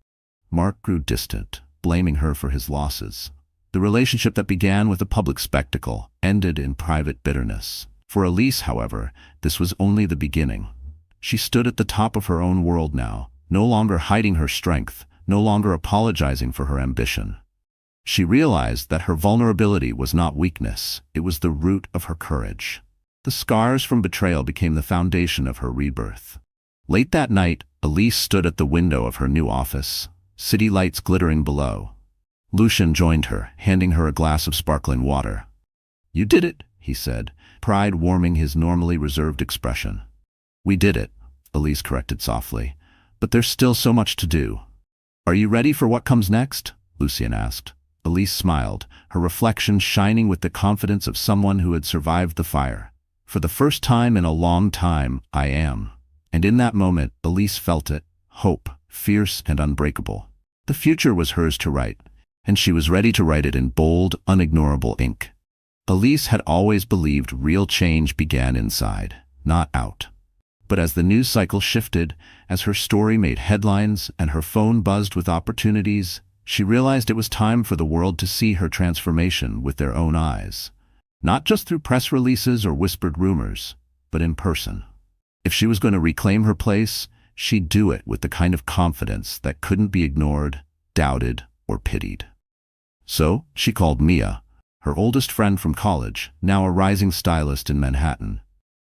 Mark grew distant, blaming her for his losses. The relationship that began with a public spectacle ended in private bitterness. For Elise, however, this was only the beginning. She stood at the top of her own world now, no longer hiding her strength, no longer apologizing for her ambition. She realized that her vulnerability was not weakness, it was the root of her courage. The scars from betrayal became the foundation of her rebirth. Late that night, Elise stood at the window of her new office, city lights glittering below. Lucian joined her, handing her a glass of sparkling water. You did it, he said, pride warming his normally reserved expression. We did it, Elise corrected softly, but there's still so much to do. Are you ready for what comes next? Lucian asked. Elise smiled, her reflection shining with the confidence of someone who had survived the fire. For the first time in a long time, I am. And in that moment, Elise felt it, hope, fierce and unbreakable. The future was hers to write, and she was ready to write it in bold, unignorable ink. Elise had always believed real change began inside, not out. But as the news cycle shifted, as her story made headlines and her phone buzzed with opportunities, she realized it was time for the world to see her transformation with their own eyes. Not just through press releases or whispered rumors, but in person. If she was going to reclaim her place, she'd do it with the kind of confidence that couldn't be ignored, doubted, or pitied. So, she called Mia, her oldest friend from college, now a rising stylist in Manhattan.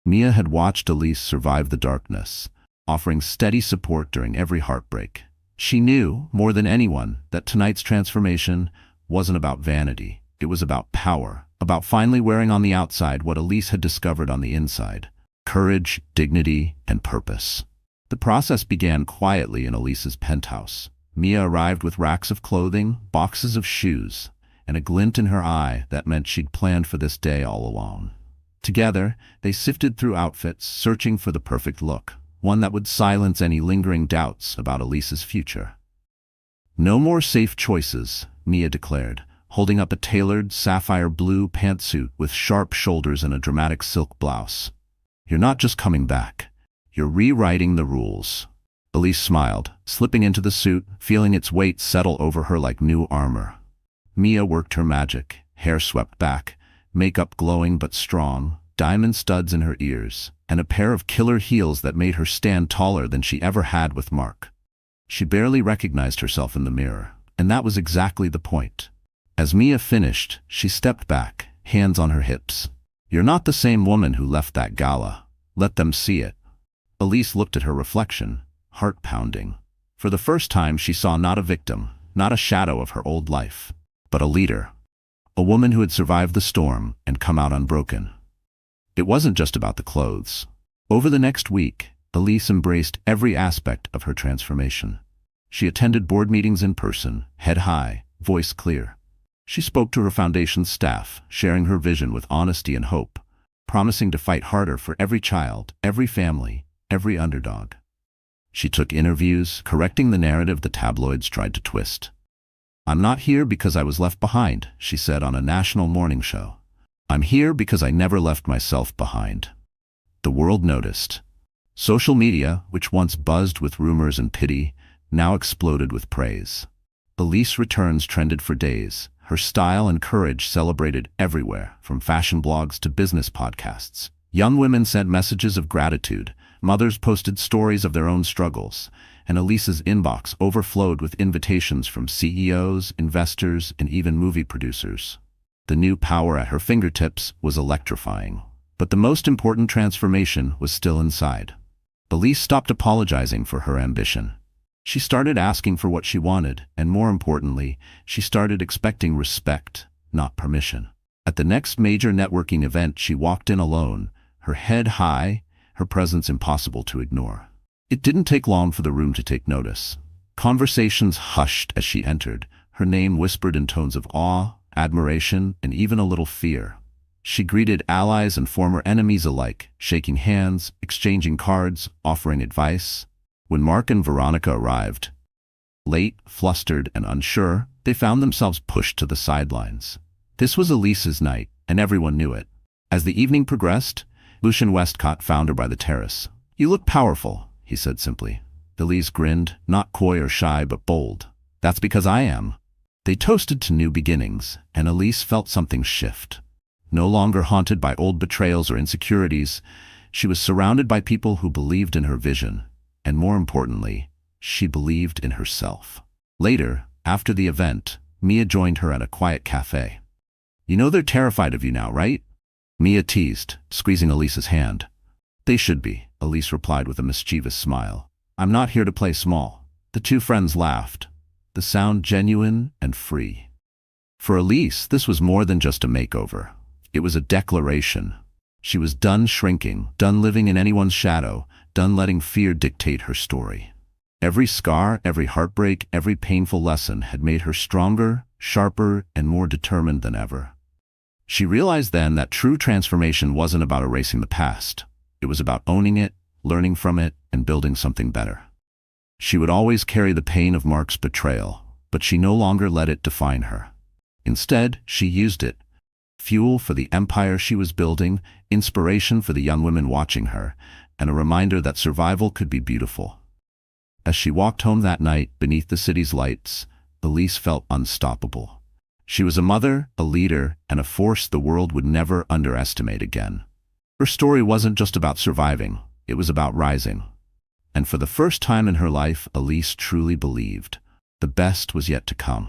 Mia had watched Elise survive the darkness, offering steady support during every heartbreak. She knew, more than anyone, that tonight's transformation wasn't about vanity. It was about power, about finally wearing on the outside what Elise had discovered on the inside: courage, dignity, and purpose. The process began quietly in Elise's penthouse. Mia arrived with racks of clothing, boxes of shoes, and a glint in her eye that meant she'd planned for this day all along. Together, they sifted through outfits, searching for the perfect look, one that would silence any lingering doubts about Elise's future. No more safe choices, Mia declared, holding up a tailored sapphire blue pantsuit with sharp shoulders and a dramatic silk blouse. You're not just coming back. You're rewriting the rules. Elise smiled, slipping into the suit, feeling its weight settle over her like new armor. Mia worked her magic, hair swept back, makeup glowing but strong, diamond studs in her ears, and a pair of killer heels that made her stand taller than she ever had with Mark. She barely recognized herself in the mirror, and that was exactly the point. As Mia finished, she stepped back, hands on her hips. You're not the same woman who left that gala. Let them see it. Elise looked at her reflection, heart pounding. For the first time, she saw not a victim, not a shadow of her old life, but a leader. A woman who had survived the storm and come out unbroken. It wasn't just about the clothes. Over the next week, Elise embraced every aspect of her transformation. She attended board meetings in person, head high, voice clear. She spoke to her foundation's staff, sharing her vision with honesty and hope, promising to fight harder for every child, every family, every underdog. She took interviews, correcting the narrative the tabloids tried to twist. I'm not here because I was left behind, she said on a national morning show. I'm here because I never left myself behind. The world noticed. Social media, which once buzzed with rumors and pity, now exploded with praise. Elise returns trended for days. Her style and courage celebrated everywhere, from fashion blogs to business podcasts. Young women sent messages of gratitude. Mothers posted stories of their own struggles, and Elise's inbox overflowed with invitations from CEOs, investors, and even movie producers. The new power at her fingertips was electrifying. But the most important transformation was still inside. Elise stopped apologizing for her ambition. She started asking for what she wanted, and more importantly, she started expecting respect, not permission. At the next major networking event, she walked in alone, her head high, her presence impossible to ignore. It didn't take long for the room to take notice. Conversations hushed as she entered, her name whispered in tones of awe, admiration, and even a little fear. She greeted allies and former enemies alike, shaking hands, exchanging cards, offering advice. When Mark and Veronica arrived, late, flustered, and unsure, they found themselves pushed to the sidelines. This was Elise's night, and everyone knew it. As the evening progressed, Lucian Westcott found her by the terrace. "You look powerful," he said simply. Elise grinned, not coy or shy, but bold. "That's because I am." They toasted to new beginnings, and Elise felt something shift. No longer haunted by old betrayals or insecurities, she was surrounded by people who believed in her vision, and more importantly, she believed in herself. Later, after the event, Mia joined her at a quiet cafe. "You know they're terrified of you now, right?" Mia teased, squeezing Elise's hand. "They should be," Elise replied with a mischievous smile. "I'm not here to play small." The two friends laughed, the sound genuine and free. For Elise, this was more than just a makeover. It was a declaration. She was done shrinking, done living in anyone's shadow, done letting fear dictate her story. Every scar, every heartbreak, every painful lesson had made her stronger, sharper, and more determined than ever. She realized then that true transformation wasn't about erasing the past. It was about owning it, learning from it, and building something better. She would always carry the pain of Mark's betrayal, but she no longer let it define her. Instead, she used it. Fuel for the empire she was building, inspiration for the young women watching her, and a reminder that survival could be beautiful. As she walked home that night beneath the city's lights, Elise felt unstoppable. She was a mother, a leader, and a force the world would never underestimate again. Her story wasn't just about surviving, it was about rising. And for the first time in her life, Elise truly believed the best was yet to come.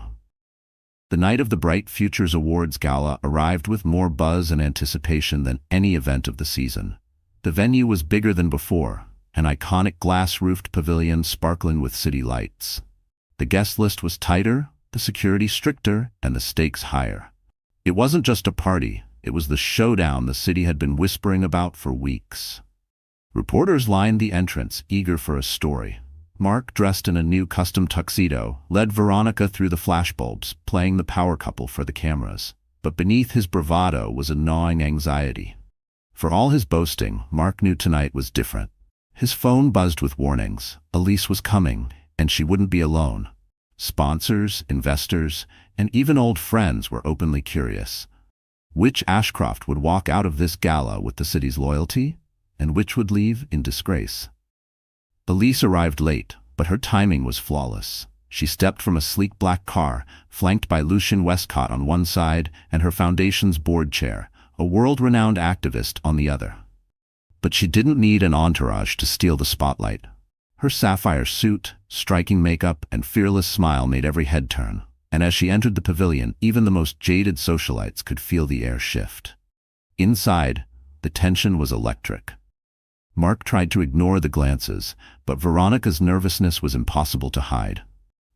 The night of the Bright Futures Awards Gala arrived with more buzz and anticipation than any event of the season. The venue was bigger than before, an iconic glass-roofed pavilion sparkling with city lights. The guest list was tighter, the security stricter, and the stakes higher. It wasn't just a party, it was the showdown the city had been whispering about for weeks. Reporters lined the entrance, eager for a story. Mark, dressed in a new custom tuxedo, led Veronica through the flashbulbs, playing the power couple for the cameras. But beneath his bravado was a gnawing anxiety. For all his boasting, Mark knew tonight was different. His phone buzzed with warnings. Elise was coming, and she wouldn't be alone. Sponsors, investors, and even old friends were openly curious. Which Ashcroft would walk out of this gala with the city's loyalty, and which would leave in disgrace? Elise arrived late, but her timing was flawless. She stepped from a sleek black car, flanked by Lucian Westcott on one side and her foundation's board chair, a world-renowned activist on the other. But she didn't need an entourage to steal the spotlight. Her sapphire suit, striking makeup, and fearless smile made every head turn. And as she entered the pavilion, even the most jaded socialites could feel the air shift. Inside, the tension was electric. Mark tried to ignore the glances, but Veronica's nervousness was impossible to hide.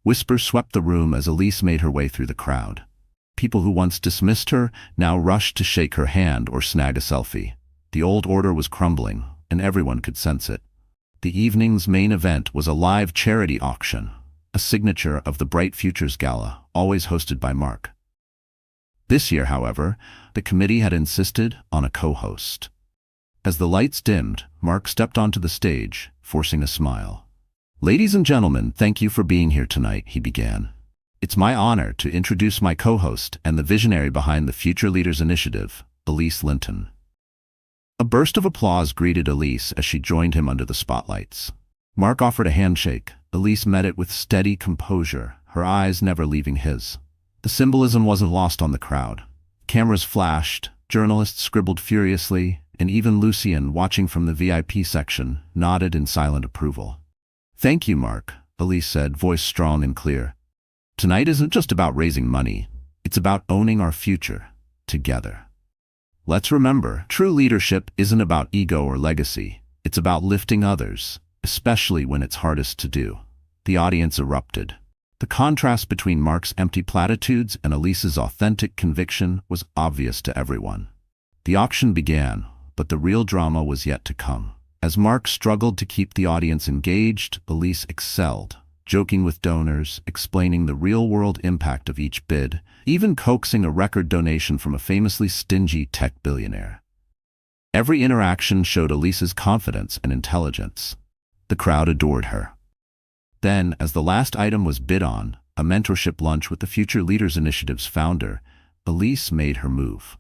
Whispers swept the room as Elise made her way through the crowd. People who once dismissed her now rushed to shake her hand or snag a selfie. The old order was crumbling, and everyone could sense it. The evening's main event was a live charity auction, a signature of the Bright Futures Gala, always hosted by Mark. This year, however, the committee had insisted on a co-host. As the lights dimmed, Mark stepped onto the stage, forcing a smile. "Ladies and gentlemen, thank you for being here tonight," he began. "It's my honor to introduce my co-host and the visionary behind the Future Leaders Initiative, Elise Linton." A burst of applause greeted Elise as she joined him under the spotlights. Mark offered a handshake. Elise met it with steady composure, her eyes never leaving his. The symbolism wasn't lost on the crowd. Cameras flashed, journalists scribbled furiously, and even Lucien, watching from the VIP section, nodded in silent approval. "Thank you, Mark," Elise said, voice strong and clear. "Tonight isn't just about raising money. It's about owning our future, together. Let's remember, true leadership isn't about ego or legacy. It's about lifting others, especially when it's hardest to do." The audience erupted. The contrast between Mark's empty platitudes and Elise's authentic conviction was obvious to everyone. The auction began, but the real drama was yet to come. As Mark struggled to keep the audience engaged, Elise excelled, joking with donors, explaining the real-world impact of each bid, even coaxing a record donation from a famously stingy tech billionaire. Every interaction showed Elise's confidence and intelligence. The crowd adored her. Then, as the last item was bid on, a mentorship lunch with the Future Leaders Initiative's founder, Elise made her move.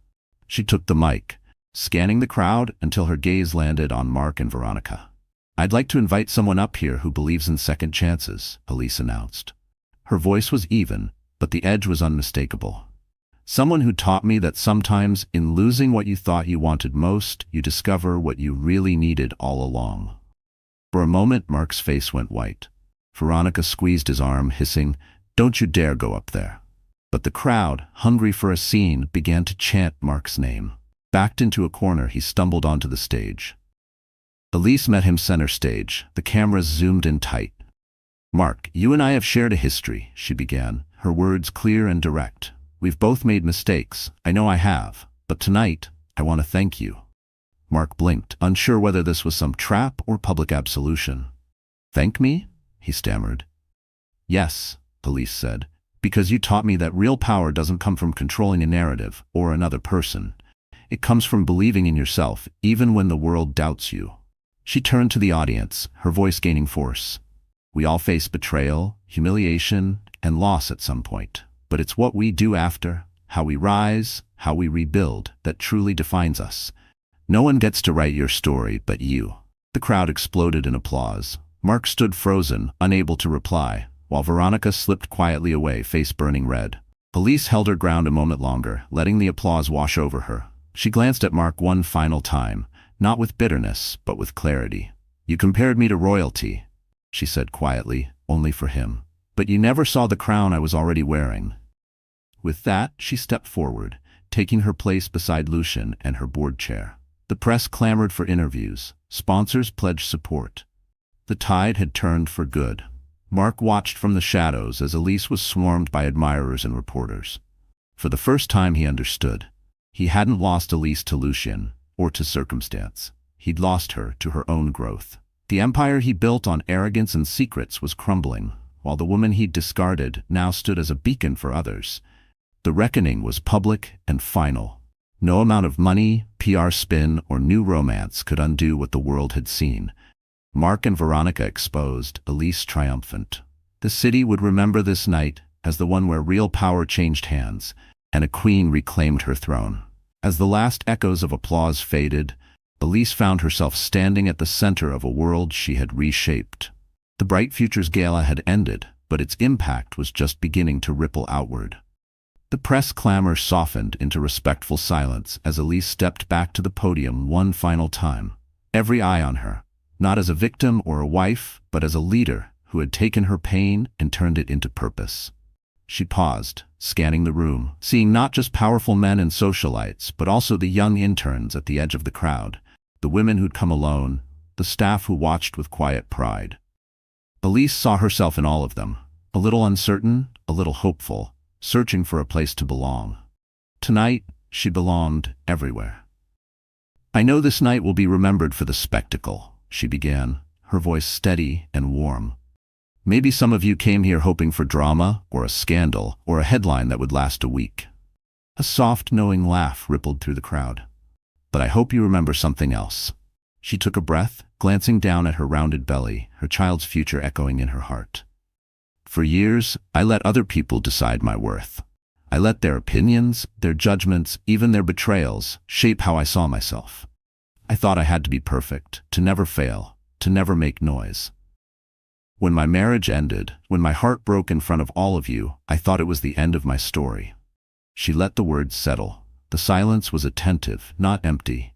She took the mic, scanning the crowd until her gaze landed on Mark and Veronica. "I'd like to invite someone up here who believes in second chances," Elise announced. Her voice was even, but the edge was unmistakable. "Someone who taught me that sometimes, in losing what you thought you wanted most, you discover what you really needed all along." For a moment, Mark's face went white. Veronica squeezed his arm, hissing, "Don't you dare go up there." But the crowd, hungry for a scene, began to chant Mark's name. Backed into a corner, he stumbled onto the stage. Elise met him center stage. The cameras zoomed in tight. "Mark, you and I have shared a history," she began, her words clear and direct. "We've both made mistakes. I know I have. But tonight, I want to thank you." Mark blinked, unsure whether this was some trap or public absolution. "Thank me?" he stammered. "Yes," Elise said, "because you taught me that real power doesn't come from controlling a narrative or another person. It comes from believing in yourself, even when the world doubts you." She turned to the audience, her voice gaining force. "We all face betrayal, humiliation, and loss at some point. But it's what we do after, how we rise, how we rebuild, that truly defines us. No one gets to write your story but you." The crowd exploded in applause. Mark stood frozen, unable to reply, while Veronica slipped quietly away, face burning red. Elise held her ground a moment longer, letting the applause wash over her. She glanced at Mark one final time, not with bitterness, but with clarity. "You compared me to royalty," she said quietly, only for him. "But you never saw the crown I was already wearing." With that, she stepped forward, taking her place beside Lucien and her board chair. The press clamored for interviews. Sponsors pledged support. The tide had turned for good. Mark watched from the shadows as Elise was swarmed by admirers and reporters. For the first time, he understood. He hadn't lost Elise to Lucien, or to circumstance. He'd lost her to her own growth. The empire he built on arrogance and secrets was crumbling, while the woman he'd discarded now stood as a beacon for others. The reckoning was public and final. No amount of money, PR spin, or new romance could undo what the world had seen. Mark and Veronica exposed, Elise triumphant. The city would remember this night as the one where real power changed hands, and a queen reclaimed her throne. As the last echoes of applause faded, Elise found herself standing at the center of a world she had reshaped. The Bright Futures Gala had ended, but its impact was just beginning to ripple outward. The press clamor softened into respectful silence as Elise stepped back to the podium one final time. Every eye on her, not as a victim or a wife, but as a leader who had taken her pain and turned it into purpose. She paused, scanning the room, seeing not just powerful men and socialites, but also the young interns at the edge of the crowd, the women who'd come alone, the staff who watched with quiet pride. Elise saw herself in all of them, a little uncertain, a little hopeful, searching for a place to belong. Tonight, she belonged everywhere. "I know this night will be remembered for the spectacle," she began, her voice steady and warm. "Maybe some of you came here hoping for drama, or a scandal, or a headline that would last a week." A soft, knowing laugh rippled through the crowd. "But I hope you remember something else." She took a breath, glancing down at her rounded belly, her child's future echoing in her heart. "For years, I let other people decide my worth. I let their opinions, their judgments, even their betrayals, shape how I saw myself. I thought I had to be perfect, to never fail, to never make noise. When my marriage ended, when my heart broke in front of all of you, I thought it was the end of my story." She let the words settle. The silence was attentive, not empty.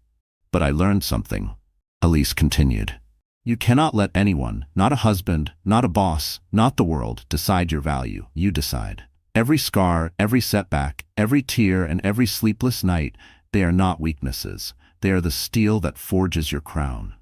"But I learned something," Elise continued. "You cannot let anyone, not a husband, not a boss, not the world, decide your value. You decide. Every scar, every setback, every tear, and every sleepless night, they are not weaknesses. They are the steel that forges your crown."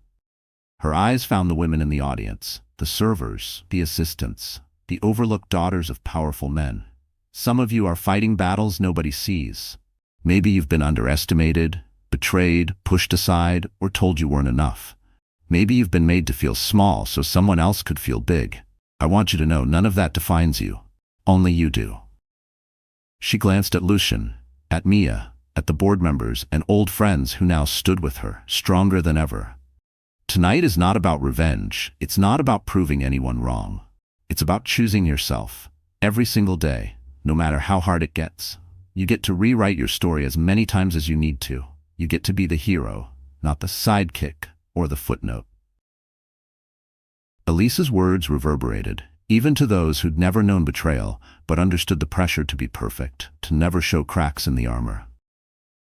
Her eyes found the women in the audience, the servers, the assistants, the overlooked daughters of powerful men. Some of you are fighting battles nobody sees. Maybe you've been underestimated, betrayed, pushed aside, or told you weren't enough. Maybe you've been made to feel small so someone else could feel big. I want you to know none of that defines you. Only you do. She glanced at Lucian, at Mia, at the board members and old friends who now stood with her, stronger than ever. Tonight is not about revenge. It's not about proving anyone wrong. It's about choosing yourself, every single day, no matter how hard it gets. You get to rewrite your story as many times as you need to. You get to be the hero, not the sidekick or the footnote. Elise's words reverberated, even to those who'd never known betrayal, but understood the pressure to be perfect, to never show cracks in the armor.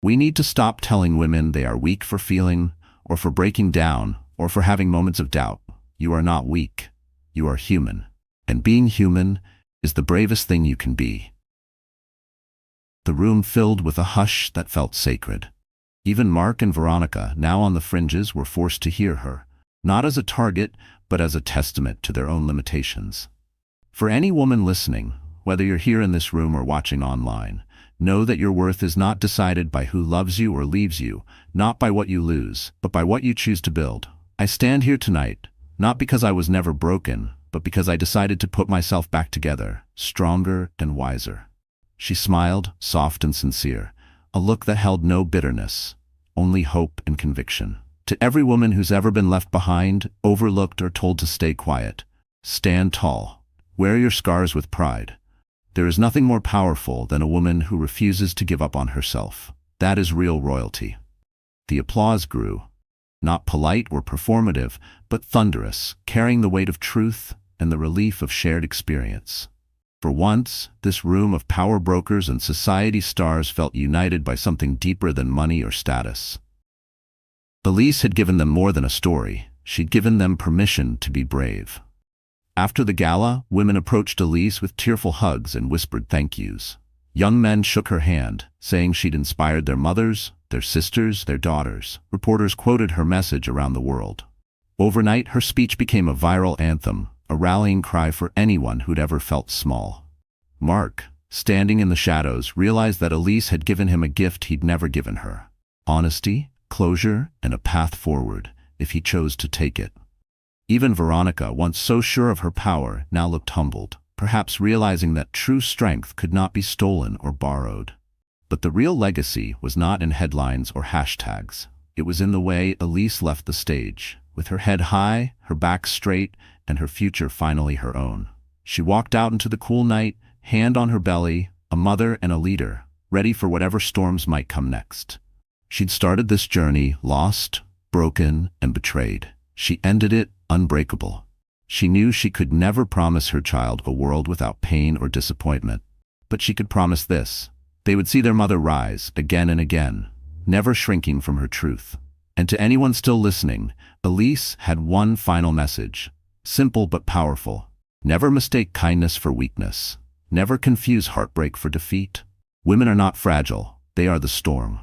We need to stop telling women they are weak for feeling, or for breaking down, or for having moments of doubt. You are not weak. You are human. And being human is the bravest thing you can be. The room filled with a hush that felt sacred. Even Mark and Veronica, now on the fringes, were forced to hear her, not as a target, but as a testament to their own limitations. For any woman listening, whether you're here in this room or watching online, know that your worth is not decided by who loves you or leaves you, not by what you lose, but by what you choose to build. I stand here tonight, not because I was never broken, but because I decided to put myself back together, stronger and wiser. She smiled, soft and sincere, a look that held no bitterness, only hope and conviction. To every woman who's ever been left behind, overlooked, or told to stay quiet, stand tall. Wear your scars with pride. There is nothing more powerful than a woman who refuses to give up on herself. That is real royalty. The applause grew, not polite or performative, but thunderous, carrying the weight of truth and the relief of shared experience. For once, this room of power brokers and society stars felt united by something deeper than money or status. Elise had given them more than a story. She'd given them permission to be brave. After the gala, women approached Elise with tearful hugs and whispered thank yous. Young men shook her hand, saying she'd inspired their mothers, their sisters, their daughters. Reporters quoted her message around the world. Overnight, her speech became a viral anthem, a rallying cry for anyone who'd ever felt small. Mark, standing in the shadows, realized that Elise had given him a gift he'd never given her: honesty, closure, and a path forward, if he chose to take it. Even Veronica, once so sure of her power, now looked humbled, perhaps realizing that true strength could not be stolen or borrowed. But the real legacy was not in headlines or hashtags. It was in the way Elise left the stage, with her head high, her back straight, and her future finally her own. She walked out into the cool night, hand on her belly, a mother and a leader, ready for whatever storms might come next. She'd started this journey lost, broken, and betrayed. She ended it unbreakable. She knew she could never promise her child a world without pain or disappointment. But she could promise this: they would see their mother rise again and again, never shrinking from her truth. And to anyone still listening, Elise had one final message, simple but powerful. Never mistake kindness for weakness. Never confuse heartbreak for defeat. Women are not fragile, they are the storm.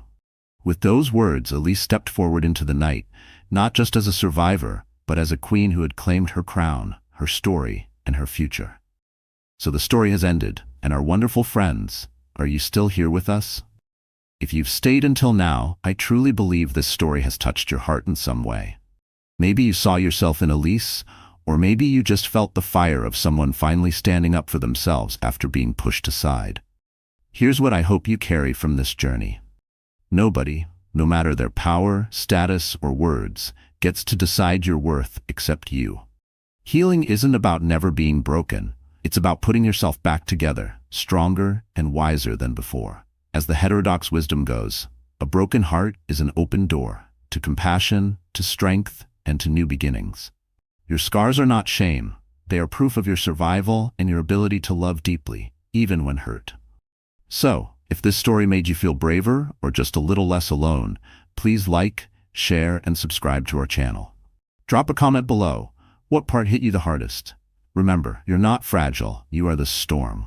With those words, Elise stepped forward into the night, not just as a survivor, but as a queen who had claimed her crown, her story, and her future. So the story has ended, and our wonderful friends, are you still here with us? If you've stayed until now, I truly believe this story has touched your heart in some way. Maybe you saw yourself in Elise, or maybe you just felt the fire of someone finally standing up for themselves after being pushed aside. Here's what I hope you carry from this journey. Nobody, no matter their power, status, or words, gets to decide your worth except you. Healing isn't about never being broken. It's about putting yourself back together, stronger and wiser than before. As the heterodox wisdom goes, a broken heart is an open door to compassion, to strength, and to new beginnings. Your scars are not shame. They are proof of your survival and your ability to love deeply, even when hurt. So, if this story made you feel braver or just a little less alone, please like, share, and subscribe to our channel. Drop a comment below. What part hit you the hardest? Remember, you're not fragile, you are the storm.